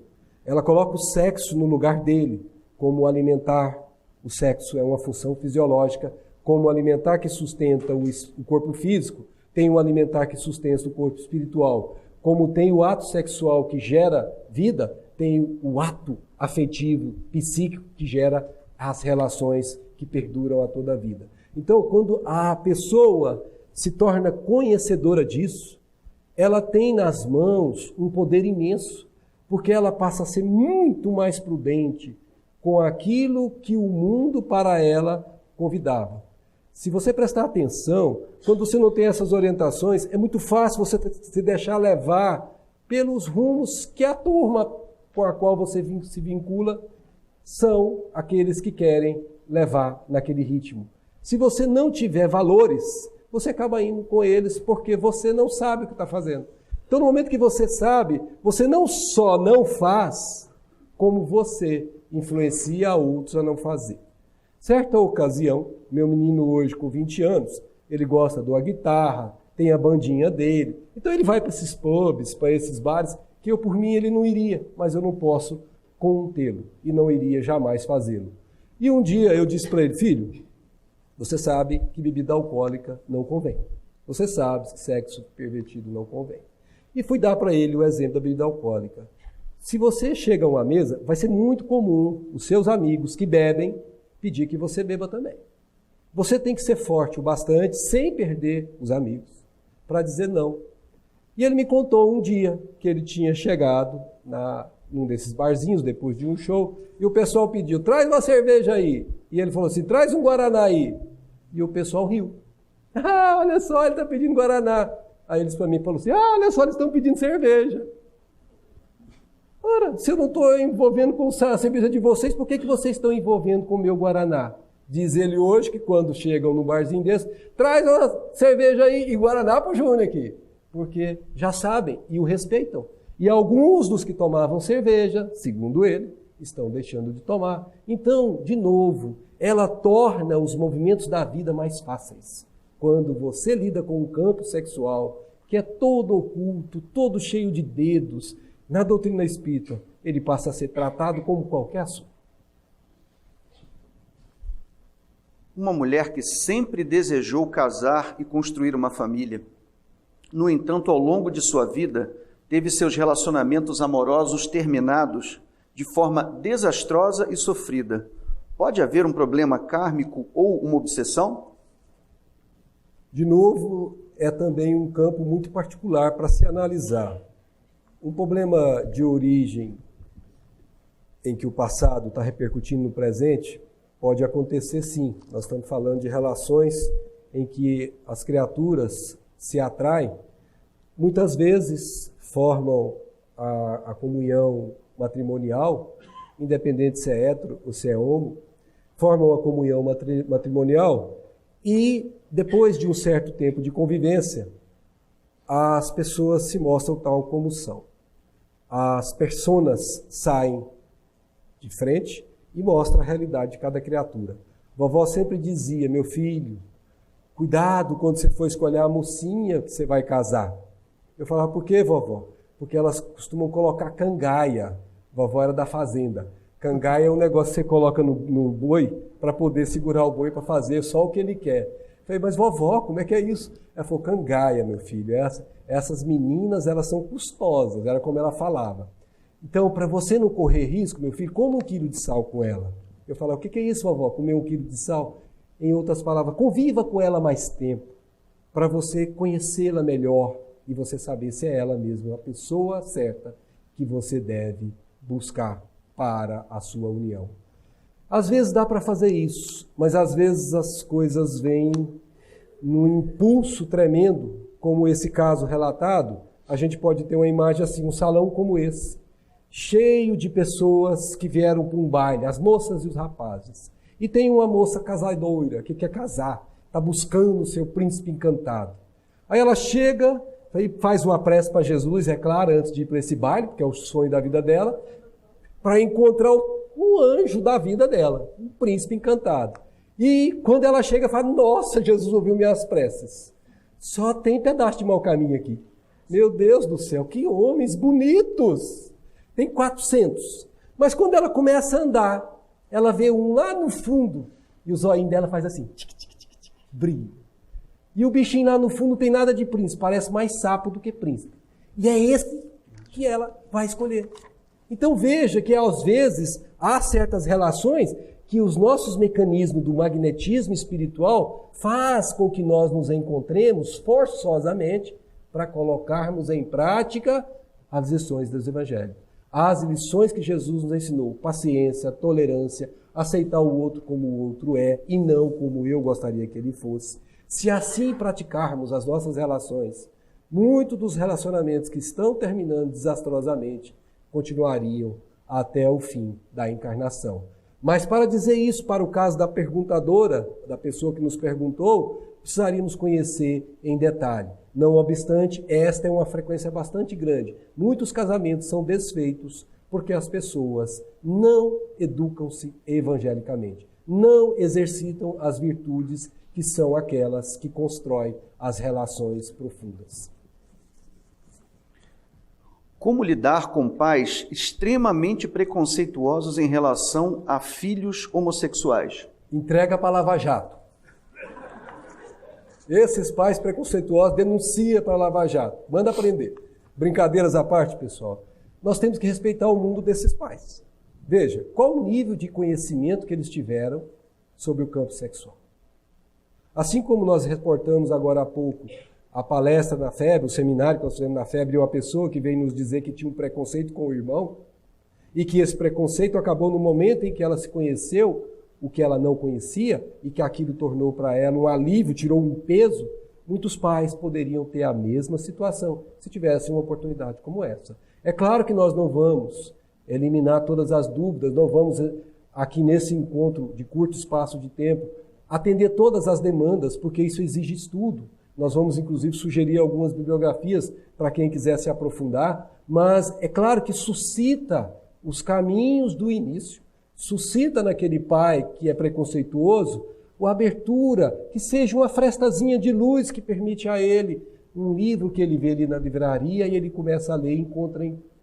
Ela coloca o sexo no lugar dele, como alimentar. O sexo é uma função fisiológica, como o alimentar que sustenta o corpo físico, tem o alimentar que sustenta o corpo espiritual. Como tem o ato sexual que gera vida, tem o ato afetivo, psíquico, que gera as relações que perduram a toda a vida. Então, quando a pessoa se torna conhecedora disso, ela tem nas mãos um poder imenso, porque ela passa a ser muito mais prudente com aquilo que o mundo para ela convidava. Se você prestar atenção, quando você não tem essas orientações, é muito fácil você se deixar levar pelos rumos que a turma com a qual você se vincula são aqueles que querem levar naquele ritmo. Se você não tiver valores, você acaba indo com eles porque você não sabe o que está fazendo. Então, no momento que você sabe, você não só não faz, como você influencia outros a não fazer. Certa ocasião, meu menino hoje com 20 anos, ele gosta de uma guitarra, tem a bandinha dele. Então ele vai para esses pubs, para esses bares, que eu por mim ele não iria, mas eu não posso contê-lo e não iria jamais fazê-lo. E um dia eu disse para ele, filho, você sabe que bebida alcoólica não convém. Você sabe que sexo pervertido não convém. E fui dar para ele o exemplo da bebida alcoólica. Se você chega a uma mesa, vai ser muito comum os seus amigos que bebem pedir que você beba também. Você tem que ser forte o bastante, sem perder os amigos, para dizer não. E ele me contou um dia que ele tinha chegado num desses barzinhos, depois de um show, e o pessoal pediu, traz uma cerveja aí. E ele falou assim, traz um Guaraná aí. E o pessoal riu. Ah, olha só, ele está pedindo Guaraná. Aí eles para mim falaram assim, olha só, eles estão pedindo cerveja. Ora, se eu não estou envolvendo com a cerveja de vocês, por que vocês estão envolvendo com o meu Guaraná? Diz ele hoje que quando chegam num barzinho desse, traz uma cerveja aí e Guaraná para o Júnior aqui. Porque já sabem e o respeitam. E alguns dos que tomavam cerveja, segundo ele, estão deixando de tomar. Então, de novo, ela torna os movimentos da vida mais fáceis. Quando você lida com um campo sexual que é todo oculto, todo cheio de dedos, na doutrina espírita, ele passa a ser tratado como qualquer assunto. Uma mulher que sempre desejou casar e construir uma família. No entanto, ao longo de sua vida, teve seus relacionamentos amorosos terminados de forma desastrosa e sofrida. Pode haver um problema kármico ou uma obsessão? De novo, é também um campo muito particular para se analisar. Um problema de origem em que o passado está repercutindo no presente pode acontecer sim. Nós estamos falando de relações em que as criaturas se atraem, muitas vezes formam a comunhão matrimonial, independente se é hétero ou se é homo, formam a comunhão matrimonial e depois de um certo tempo de convivência, as pessoas se mostram tal como são. As personas saem de frente e mostram a realidade de cada criatura. Vovó sempre dizia, meu filho, cuidado quando você for escolher a mocinha que você vai casar. Eu falava, por quê, vovó? Porque elas costumam colocar cangaia. Vovó era da fazenda. Cangaia é um negócio que você coloca no boi para poder segurar o boi para fazer só o que ele quer. Eu falei, mas vovó, como é que é isso? Ela falou, cangaia, meu filho. Essas meninas, elas são custosas, era como ela falava. Então, para você não correr risco, meu filho, coma 1 quilo de sal com ela. Eu falava, o que é isso, vovó? Comer 1 quilo de sal? Em outras palavras, conviva com ela mais tempo, para você conhecê-la melhor e você saber se é ela mesma, a pessoa certa que você deve buscar para a sua união. Às vezes dá para fazer isso, mas às vezes as coisas vêm num impulso tremendo, como esse caso relatado. A gente pode ter uma imagem assim, um salão como esse, cheio de pessoas que vieram para um baile, as moças e os rapazes. E tem uma moça casadoira que quer casar, está buscando o seu príncipe encantado. Aí ela chega, faz uma prece para Jesus, é claro, antes de ir para esse baile, porque é o sonho da vida dela, para encontrar o anjo da vida dela, um príncipe encantado. E quando ela chega, fala, nossa, Jesus ouviu minhas preces. Só tem pedaço de mau caminho aqui. Meu Deus do céu, que homens bonitos! Tem 400. Mas quando ela começa a andar, ela vê um lá no fundo, e o zóio dela faz assim, tic, tic, tic, tic, brilha. E o bichinho lá no fundo não tem nada de príncipe, parece mais sapo do que príncipe. E é esse que ela vai escolher. Então veja que às vezes há certas relações que os nossos mecanismos do magnetismo espiritual faz com que nós nos encontremos forçosamente para colocarmos em prática as lições dos evangelhos. As lições que Jesus nos ensinou, paciência, tolerância, aceitar o outro como o outro é e não como eu gostaria que ele fosse. Se assim praticarmos as nossas relações, muitos dos relacionamentos que estão terminando desastrosamente continuariam até o fim da encarnação. Mas para dizer isso, para o caso da perguntadora, da pessoa que nos perguntou, precisaríamos conhecer em detalhe. Não obstante, esta é uma frequência bastante grande. Muitos casamentos são desfeitos porque as pessoas não educam-se evangelicamente, não exercitam as virtudes que são aquelas que constroem as relações profundas. Como lidar com pais extremamente preconceituosos em relação a filhos homossexuais? Entrega para Lava Jato. Esses pais preconceituosos denuncia para Lava Jato. Manda prender. Brincadeiras à parte, pessoal. Nós temos que respeitar o mundo desses pais. Veja, qual o nível de conhecimento que eles tiveram sobre o campo sexual. Assim como nós reportamos agora há pouco a palestra na FEB, o seminário que nós fizemos na FEB, de uma pessoa que veio nos dizer que tinha um preconceito com o irmão e que esse preconceito acabou no momento em que ela se conheceu o que ela não conhecia e que aquilo tornou para ela um alívio, tirou um peso. Muitos pais poderiam ter a mesma situação se tivessem uma oportunidade como essa. É claro que nós não vamos eliminar todas as dúvidas, não vamos, aqui nesse encontro de curto espaço de tempo, atender todas as demandas, porque isso exige estudo. Nós vamos, inclusive, sugerir algumas bibliografias para quem quiser se aprofundar, mas é claro que suscita os caminhos do início, suscita naquele pai que é preconceituoso a abertura, que seja uma frestazinha de luz que permite a ele um livro que ele vê ali na livraria e ele começa a ler e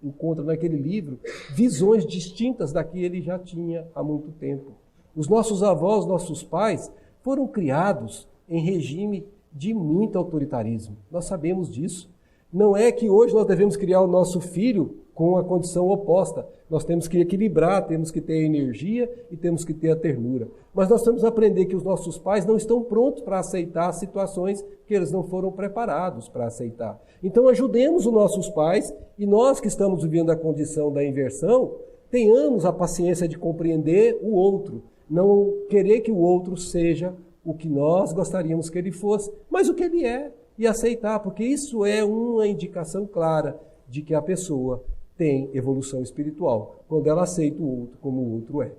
encontra naquele livro visões distintas da que ele já tinha há muito tempo. Os nossos avós, nossos pais, foram criados em regime de muito autoritarismo. Nós sabemos disso. Não é que hoje nós devemos criar o nosso filho com a condição oposta. Nós temos que equilibrar, temos que ter a energia e temos que ter a ternura. Mas nós temos que aprender que os nossos pais não estão prontos para aceitar situações que eles não foram preparados para aceitar. Então ajudemos os nossos pais e nós que estamos vivendo a condição da inversão, tenhamos a paciência de compreender o outro. Não querer que o outro seja o que nós gostaríamos que ele fosse, mas o que ele é, e aceitar, porque isso é uma indicação clara de que a pessoa tem evolução espiritual, quando ela aceita o outro como o outro é.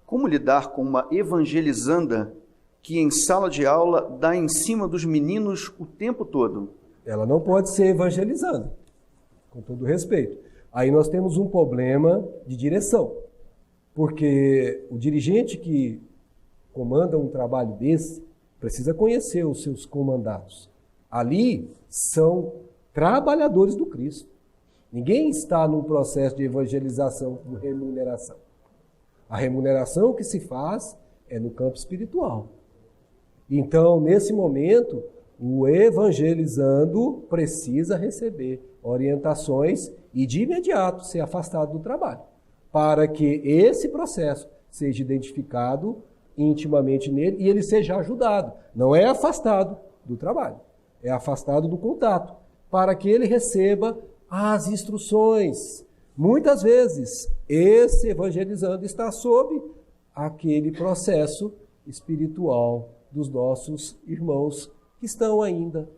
Como lidar com uma evangelizanda que em sala de aula dá em cima dos meninos o tempo todo? Ela não pode ser evangelizanda, com todo respeito. Aí nós temos um problema de direção, porque o dirigente que comanda um trabalho desse precisa conhecer os seus comandados. Ali são trabalhadores do Cristo. Ninguém está num processo de evangelização por remuneração. A remuneração que se faz é no campo espiritual. Então, nesse momento, o evangelizando precisa receber orientações e de imediato ser afastado do trabalho, para que esse processo seja identificado intimamente nele e ele seja ajudado. Não é afastado do trabalho, é afastado do contato, para que ele receba as instruções. Muitas vezes, esse evangelizando está sob aquele processo espiritual dos nossos irmãos que estão ainda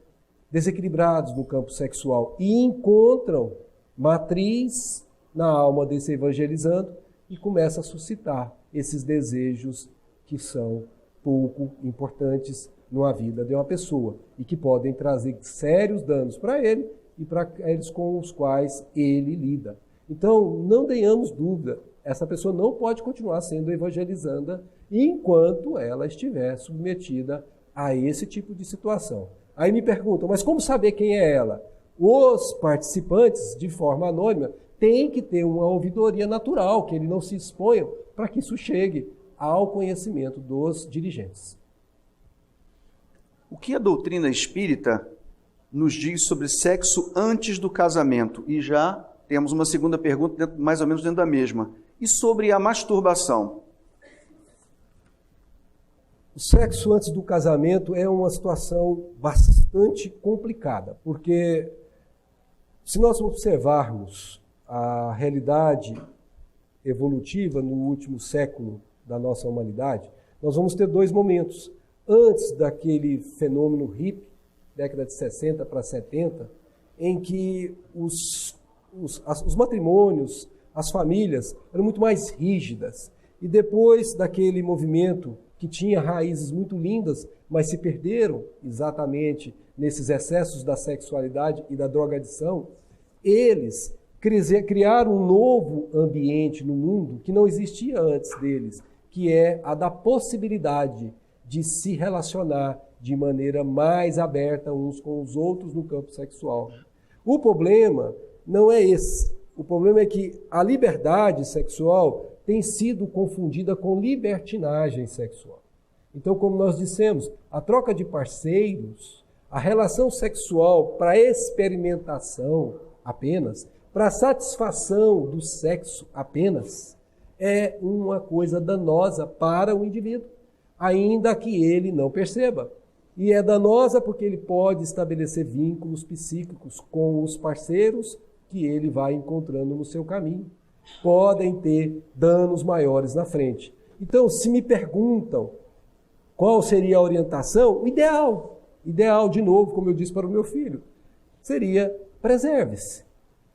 desequilibrados no campo sexual e encontram matriz na alma desse evangelizando e começa a suscitar esses desejos que são pouco importantes na vida de uma pessoa e que podem trazer sérios danos para ele e para aqueles com os quais ele lida. Então, não tenhamos dúvida, essa pessoa não pode continuar sendo evangelizanda enquanto ela estiver submetida a esse tipo de situação. Aí me perguntam, mas como saber quem é ela? Os participantes, de forma anônima, têm que ter uma ouvidoria natural, que eles não se exponham para que isso chegue ao conhecimento dos dirigentes. O que a doutrina espírita nos diz sobre sexo antes do casamento? E já temos uma segunda pergunta, mais ou menos dentro da mesma. E sobre a masturbação? O sexo antes do casamento é uma situação bastante complicada, porque se nós observarmos a realidade evolutiva no último século da nossa humanidade, nós vamos ter dois momentos. Antes daquele fenômeno hippie, década de 60 para 70, em que os matrimônios, as famílias eram muito mais rígidas. E depois daquele movimento que tinha raízes muito lindas, mas se perderam exatamente nesses excessos da sexualidade e da drogadição, eles criaram um novo ambiente no mundo que não existia antes deles, que é a da possibilidade de se relacionar de maneira mais aberta uns com os outros no campo sexual. O problema não é esse. O problema é que a liberdade sexual tem sido confundida com libertinagem sexual. Então, como nós dissemos, a troca de parceiros, a relação sexual para experimentação apenas, para satisfação do sexo apenas, é uma coisa danosa para o indivíduo, ainda que ele não perceba. E é danosa porque ele pode estabelecer vínculos psíquicos com os parceiros que ele vai encontrando no seu caminho. Podem ter danos maiores na frente. Então, se me perguntam qual seria a orientação? O ideal, de novo, como eu disse para o meu filho, seria preserve-se.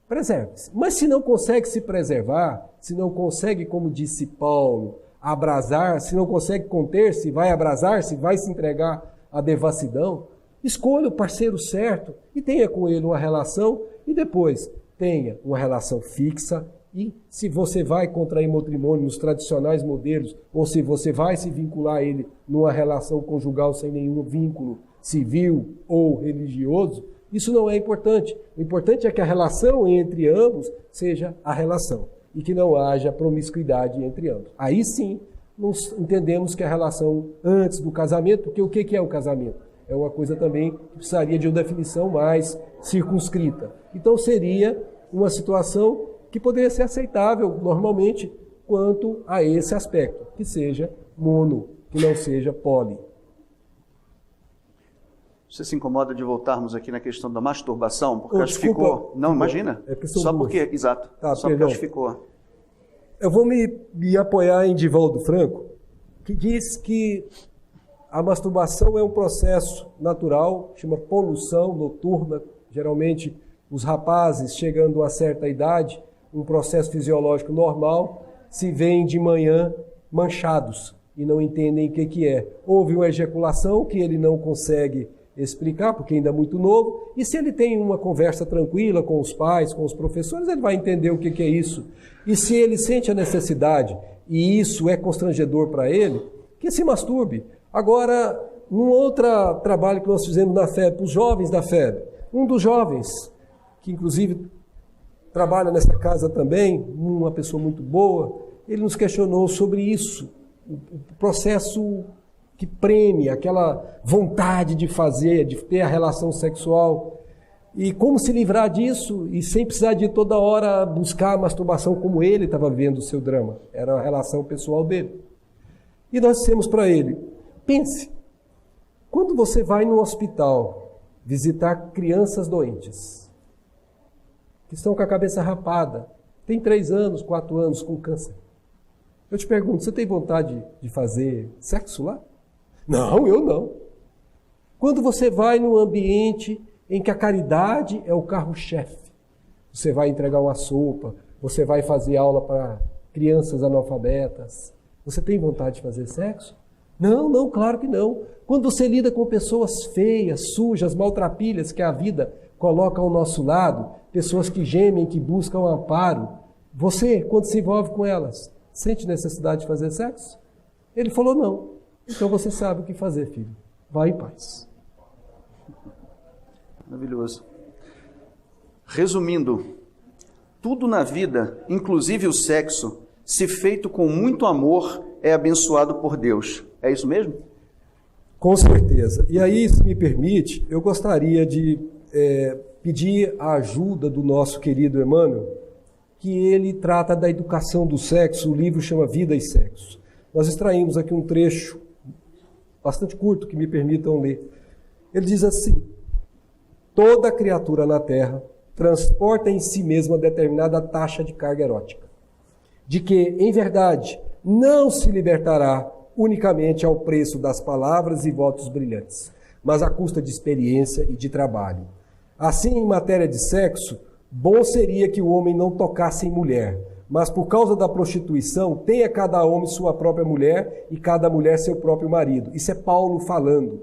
Preserve-se. Mas se não consegue se preservar, se não consegue, como disse Paulo, abrasar, se não consegue conter-se, vai abrasar-se, vai se entregar à devassidão, escolha o parceiro certo e tenha com ele uma relação e depois tenha uma relação fixa. E se você vai contrair matrimônio nos tradicionais modelos, ou se você vai se vincular a ele numa relação conjugal sem nenhum vínculo civil ou religioso, isso não é importante. O importante é que a relação entre ambos seja a relação e que não haja promiscuidade entre ambos. Aí sim, nós entendemos que a relação antes do casamento, porque o que é o casamento? É uma coisa também que precisaria de uma definição mais circunscrita. Então seria uma situação que poderia ser aceitável normalmente quanto a esse aspecto, que seja mono, que não seja poli. Você se incomoda de voltarmos aqui na questão da masturbação? Porque acho que desculpa, ficou... Não, imagina. Só porque, exato. Tá, só perdão. porque acho que ficou. Eu vou me apoiar em Divaldo Franco, que diz que a masturbação é um processo natural, chama poluição noturna. Geralmente, os rapazes, chegando a certa idade, um processo fisiológico normal, se veem de manhã manchados e não entendem o que é. Houve uma ejaculação que ele não consegue explicar, porque ainda é muito novo, e se ele tem uma conversa tranquila com os pais, com os professores, ele vai entender o que é isso. E se ele sente a necessidade, e isso é constrangedor para ele, que se masturbe. Agora, num outro trabalho que nós fizemos na FEB, para os jovens da FEB, um dos jovens, que inclusive trabalha nessa casa também, uma pessoa muito boa, ele nos questionou sobre isso, o processo que preme, aquela vontade de fazer, de ter a relação sexual, e como se livrar disso, e sem precisar de toda hora buscar a masturbação como ele estava vivendo o seu drama, era a relação pessoal dele. E nós dissemos para ele, pense, quando você vai no hospital visitar crianças doentes, que estão com a cabeça rapada, tem 3 anos, 4 anos com câncer, eu te pergunto, você tem vontade de fazer sexo lá? Não, eu não. Quando você vai num ambiente em que a caridade é o carro-chefe, você vai entregar uma sopa, você vai fazer aula para crianças analfabetas, você tem vontade de fazer sexo? Não, claro que não. Quando você lida com pessoas feias, sujas, maltrapilhas que a vida coloca ao nosso lado, pessoas que gemem, que buscam amparo, você, quando se envolve com elas, sente necessidade de fazer sexo? Ele falou não. Então você sabe o que fazer, filho. Vá em paz. Maravilhoso. Resumindo, tudo na vida, inclusive o sexo, se feito com muito amor, é abençoado por Deus. É isso mesmo? Com certeza. E aí, se me permite, eu gostaria de pedir a ajuda do nosso querido Emmanuel, que ele trata da educação do sexo, o livro chama Vida e Sexo. Nós extraímos aqui um trecho bastante curto, que me permitam ler. Ele diz assim, toda criatura na Terra transporta em si mesma determinada taxa de carga erótica, de que, em verdade, não se libertará unicamente ao preço das palavras e votos brilhantes, mas à custa de experiência e de trabalho. Assim, em matéria de sexo, bom seria que o homem não tocasse em mulher, mas por causa da prostituição, tenha cada homem sua própria mulher e cada mulher seu próprio marido. Isso é Paulo falando.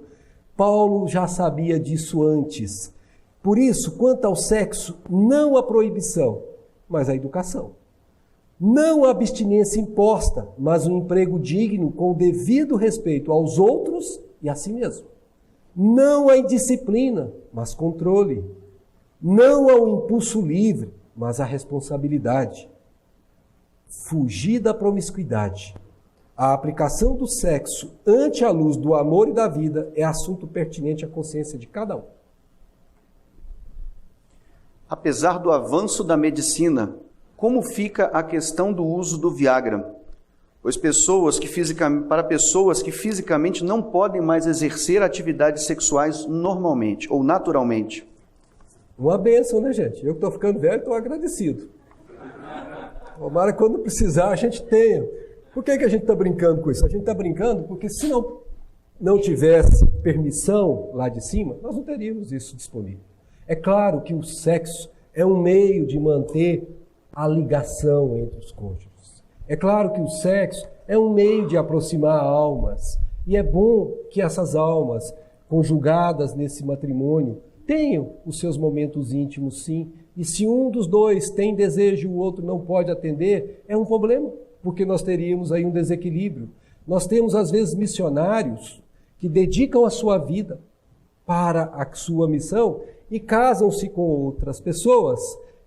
Paulo já sabia disso antes. Por isso, quanto ao sexo, não a proibição, mas a educação. Não a abstinência imposta, mas um emprego digno com o devido respeito aos outros e a si mesmo. Não a indisciplina, mas controle. Não ao impulso livre, mas a responsabilidade. Fugir da promiscuidade. A aplicação do sexo ante a luz do amor e da vida é assunto pertinente à consciência de cada um. Apesar do avanço da medicina, como fica a questão do uso do Viagra? Pois para pessoas que fisicamente não podem mais exercer atividades sexuais normalmente ou naturalmente. Uma bênção, né, gente? Eu que estou ficando velho, estou agradecido. Tomara que quando precisar a gente tenha. Por que a gente está brincando com isso? A gente está brincando porque se não não tivesse permissão lá de cima, nós não teríamos isso disponível. É claro que o sexo é um meio de manter a ligação entre os cônjuges. É claro que o sexo é um meio de aproximar almas. E é bom que essas almas, conjugadas nesse matrimônio, tenham os seus momentos íntimos, sim. E se um dos dois tem desejo e o outro não pode atender, é um problema, porque nós teríamos aí um desequilíbrio. Nós temos, às vezes, missionários que dedicam a sua vida para a sua missão e casam-se com outras pessoas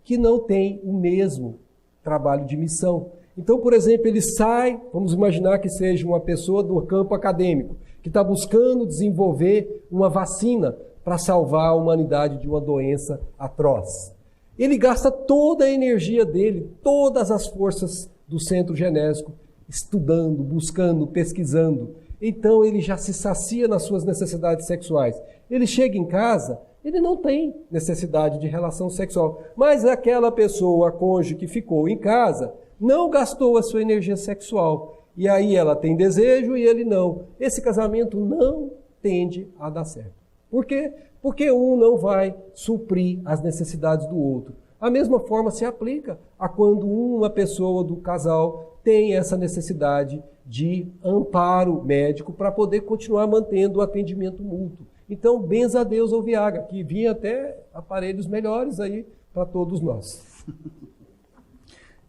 que não têm o mesmo trabalho de missão. Então, por exemplo, ele sai, vamos imaginar que seja uma pessoa do campo acadêmico, que está buscando desenvolver uma vacina para salvar a humanidade de uma doença atroz. Ele gasta toda a energia dele, todas as forças do centro genésico, estudando, buscando, pesquisando. Então ele já se sacia nas suas necessidades sexuais. Ele chega em casa, ele não tem necessidade de relação sexual. Mas aquela pessoa, a cônjuge que ficou em casa, não gastou a sua energia sexual. E aí ela tem desejo e ele não. Esse casamento não tende a dar certo. Por quê? Porque um não vai suprir as necessidades do outro. A mesma forma se aplica a quando uma pessoa do casal tem essa necessidade de amparo médico para poder continuar mantendo o atendimento mútuo. Então, benza a Deus ao Viagra, que vinha até aparelhos melhores aí para todos nós.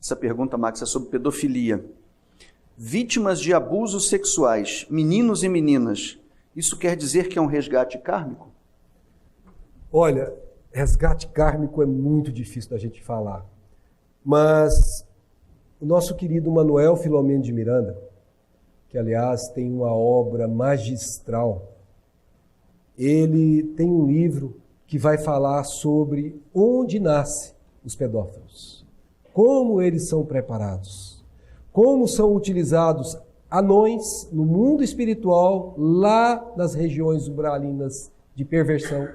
Essa pergunta, Max, é sobre pedofilia. Vítimas de abusos sexuais, meninos e meninas, isso quer dizer que é um resgate kármico? Olha, resgate kármico é muito difícil da gente falar. Mas o nosso querido Manuel Filomeno de Miranda, que aliás tem uma obra magistral, ele tem um livro que vai falar sobre onde nascem os pedófilos, como eles são preparados, como são utilizados anões no mundo espiritual, lá nas regiões umbralinas de perversão,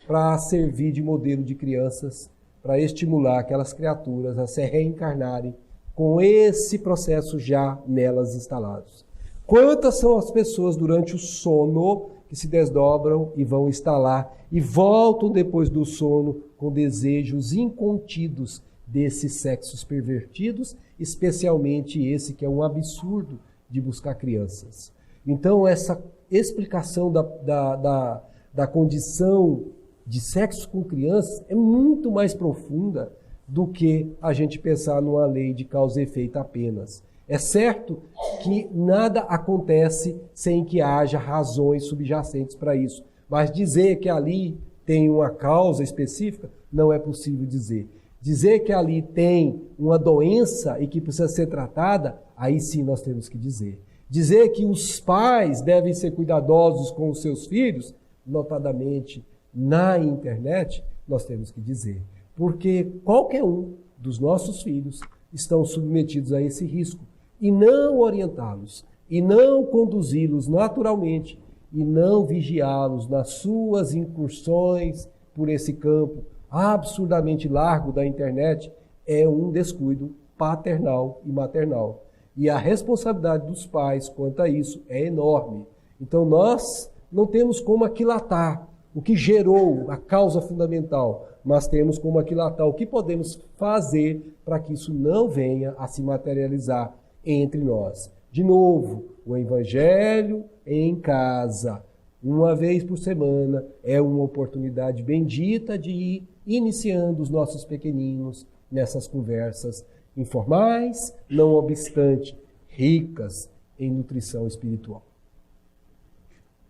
para servir de modelo de crianças, para estimular aquelas criaturas a se reencarnarem com esse processo já nelas instalados. Quantas são as pessoas durante o sono que se desdobram e vão instalar e voltam depois do sono com desejos incontidos desses sexos pervertidos, especialmente esse que é um absurdo de buscar crianças. Então, essa explicação da condição de sexo com crianças é muito mais profunda do que a gente pensar numa lei de causa e efeito apenas. É certo que nada acontece sem que haja razões subjacentes para isso, mas dizer que ali tem uma causa específica não é possível dizer. Dizer que ali tem uma doença e que precisa ser tratada, aí sim nós temos que dizer. Dizer que os pais devem ser cuidadosos com os seus filhos, notadamente na internet, nós temos que dizer. Porque qualquer um dos nossos filhos estão submetidos a esse risco. E não orientá-los, e não conduzi-los naturalmente, e não vigiá-los nas suas incursões por esse campo absurdamente largo da internet, é um descuido paternal e maternal. E a responsabilidade dos pais quanto a isso é enorme. Então nós não temos como aquilatar o que gerou a causa fundamental, mas temos como aquilatar o que podemos fazer para que isso não venha a se materializar entre nós. De novo, o Evangelho em casa, uma vez por semana, é uma oportunidade bendita de ir iniciando os nossos pequeninos nessas conversas informais, não obstante ricas em nutrição espiritual.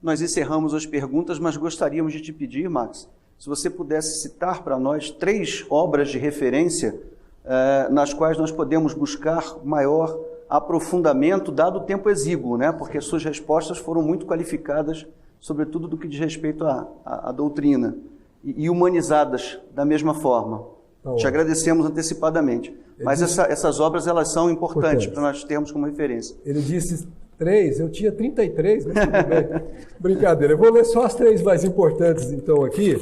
Nós encerramos as perguntas, mas gostaríamos de te pedir, Max, se você pudesse citar para nós 3 obras de referência nas quais nós podemos buscar maior aprofundamento, dado o tempo exíguo, né? Porque suas respostas foram muito qualificadas, sobretudo do que diz respeito à doutrina, e humanizadas da mesma forma. Te agradecemos antecipadamente. Mas essas obras, elas são importantes para nós termos como referência. Ele disse 3, eu tinha 33, mas tudo bem. Brincadeira, eu vou ler só as 3 mais importantes então aqui.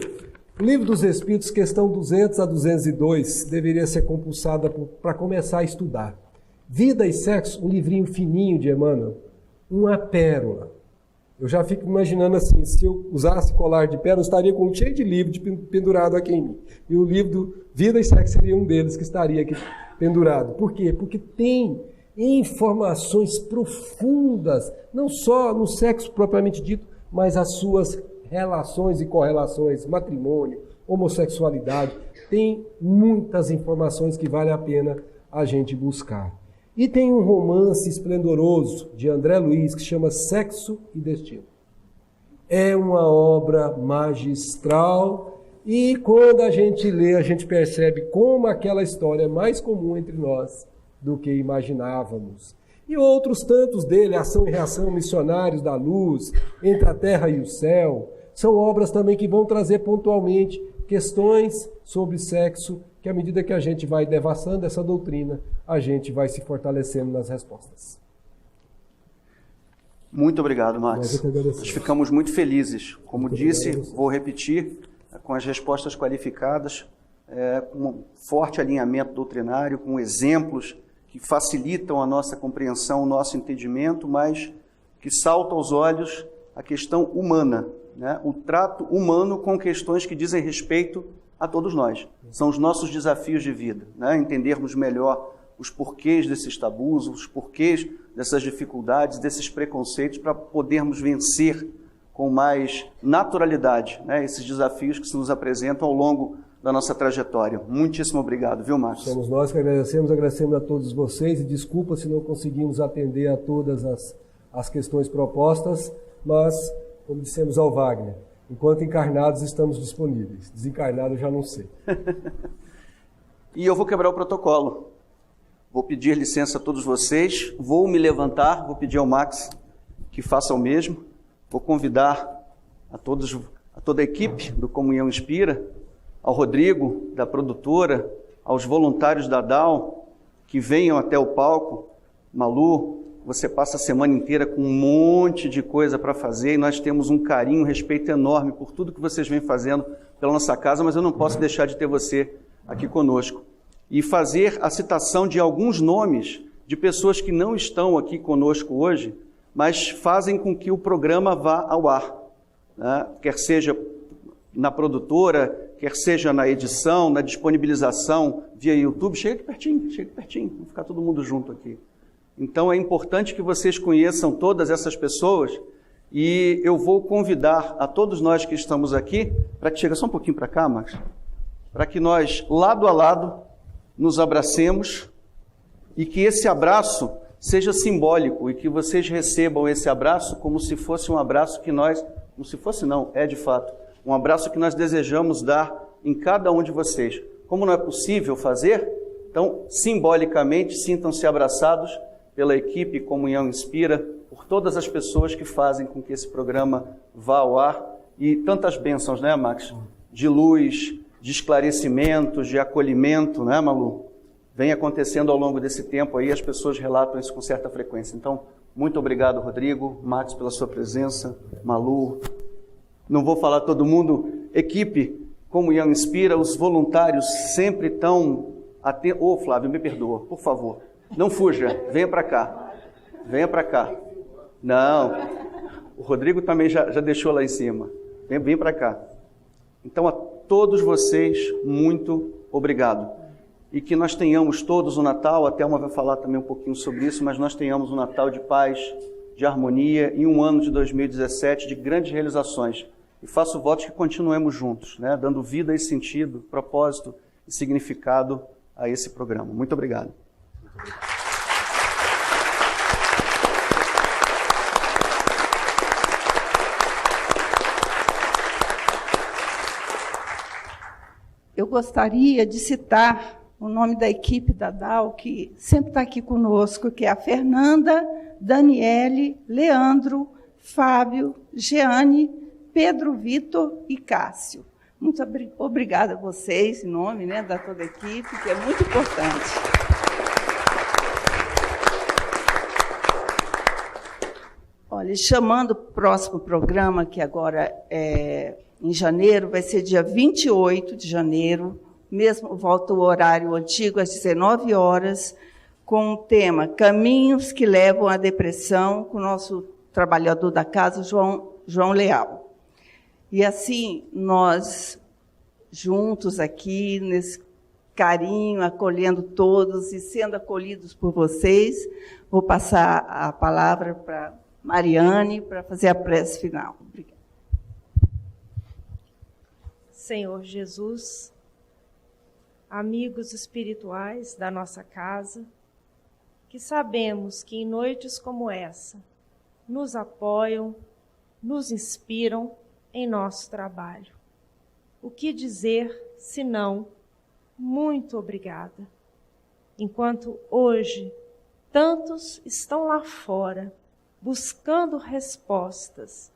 O Livro dos Espíritos, questão 200 a 202, deveria ser compulsada para começar a estudar. Vida e Sexo, um livrinho fininho de Emmanuel, uma pérola. Eu já fico imaginando assim, se eu usasse colar de pérola, eu estaria com cheio de livro pendurado aqui em mim. E o livro do Vida e Sexo seria um deles que estaria aqui pendurado. Por quê? Porque tem informações profundas, não só no sexo propriamente dito, mas as suas relações e correlações, matrimônio, homossexualidade. Tem muitas informações que vale a pena a gente buscar. E tem um romance esplendoroso de André Luiz que chama Sexo e Destino. É uma obra magistral e quando a gente lê, a gente percebe como aquela história é mais comum entre nós do que imaginávamos. E outros tantos dele, Ação e Reação, Missionários da Luz, Entre a Terra e o Céu, são obras também que vão trazer pontualmente questões sobre sexo, que à medida que a gente vai devassando essa doutrina, a gente vai se fortalecendo nas respostas. Muito obrigado, Max. Nós ficamos muito felizes. Como disse, vou repetir, com as respostas qualificadas, com um forte alinhamento doutrinário, com exemplos que facilitam a nossa compreensão, o nosso entendimento, mas que salta aos olhos a questão humana, né? O trato humano com questões que dizem respeito a todos nós. São os nossos desafios de vida, né? Entendermos melhor os porquês desses tabus, os porquês dessas dificuldades, desses preconceitos, para podermos vencer com mais naturalidade, né, esses desafios que se nos apresentam ao longo da nossa trajetória. Muitíssimo obrigado, viu, Marcos? Somos nós que agradecemos a todos vocês e desculpa se não conseguimos atender a todas as questões propostas, mas, como dissemos ao Wagner, enquanto encarnados estamos disponíveis, desencarnados eu já não sei. E eu vou quebrar o protocolo. Vou pedir licença a todos vocês, vou me levantar, vou pedir ao Max que faça o mesmo, vou convidar a toda a equipe do Comunhão Inspira, ao Rodrigo, da produtora, aos voluntários da DAO, que venham até o palco. Malu, você passa a semana inteira com um monte de coisa para fazer e nós temos um carinho, um respeito enorme por tudo que vocês vêm fazendo pela nossa casa, mas eu não posso deixar de ter você aqui conosco. E fazer a citação de alguns nomes de pessoas que não estão aqui conosco hoje, mas fazem com que o programa vá ao ar, né? Quer seja na produtora, quer seja na edição, na disponibilização via YouTube. Chega aqui pertinho, vamos ficar todo mundo junto aqui. Então é importante que vocês conheçam todas essas pessoas e eu vou convidar a todos nós que estamos aqui, para que chega só um pouquinho para cá, Max, para que nós, lado a lado, nos abracemos e que esse abraço seja simbólico e que vocês recebam esse abraço como se fosse um abraço que nós, como se fosse não, é de fato, um abraço que nós desejamos dar em cada um de vocês. Como não é possível fazer, então, simbolicamente, sintam-se abraçados pela equipe Comunhão Inspira, por todas as pessoas que fazem com que esse programa vá ao ar e tantas bênçãos, né, Max? De luz, de esclarecimentos, de acolhimento, né, Malu? Vem acontecendo ao longo desse tempo aí, as pessoas relatam isso com certa frequência. Então, muito obrigado, Rodrigo, Max, pela sua presença, Malu. Não vou falar todo mundo, equipe Comunhão Inspira, os voluntários sempre tão atentos. Ô, Flávio, me perdoa, por favor. Não fuja, venha para cá. Venha para cá. Não, o Rodrigo também já deixou lá em cima. Vem para cá. Então, a todos vocês, muito obrigado. E que nós tenhamos todos o Natal, a Thelma vai falar também um pouquinho sobre isso, mas nós tenhamos um Natal de paz, de harmonia e um ano de 2017 de grandes realizações. E faço votos que continuemos juntos, né, dando vida e sentido, propósito e significado a esse programa. Muito obrigado. Eu gostaria de citar o nome da equipe da DAO, que sempre está aqui conosco, que é a Fernanda, Daniele, Leandro, Fábio, Jeane, Pedro Vitor e Cássio. Muito obrigada a vocês, em nome, né, da toda a equipe, que é muito importante. Olha, chamando o próximo programa, que agora é em janeiro, vai ser dia 28 de janeiro, mesmo volta o horário antigo, às 19 horas, com o tema Caminhos que levam à depressão, com o nosso trabalhador da casa, João Leal. E assim, nós juntos aqui, nesse carinho, acolhendo todos e sendo acolhidos por vocês, vou passar a palavra para Mariane para fazer a prece final. Obrigada. Senhor Jesus, amigos espirituais da nossa casa, que sabemos que em noites como essa nos apoiam, nos inspiram em nosso trabalho. O que dizer, senão, muito obrigada. Enquanto hoje tantos estão lá fora, buscando respostas,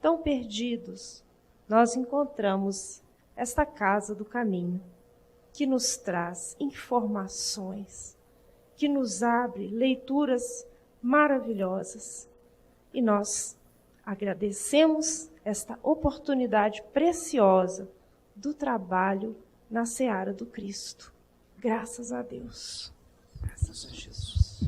tão perdidos, nós encontramos esta Casa do Caminho, que nos traz informações, que nos abre leituras maravilhosas. E nós agradecemos esta oportunidade preciosa do trabalho na seara do Cristo. Graças a Deus. Graças a Jesus.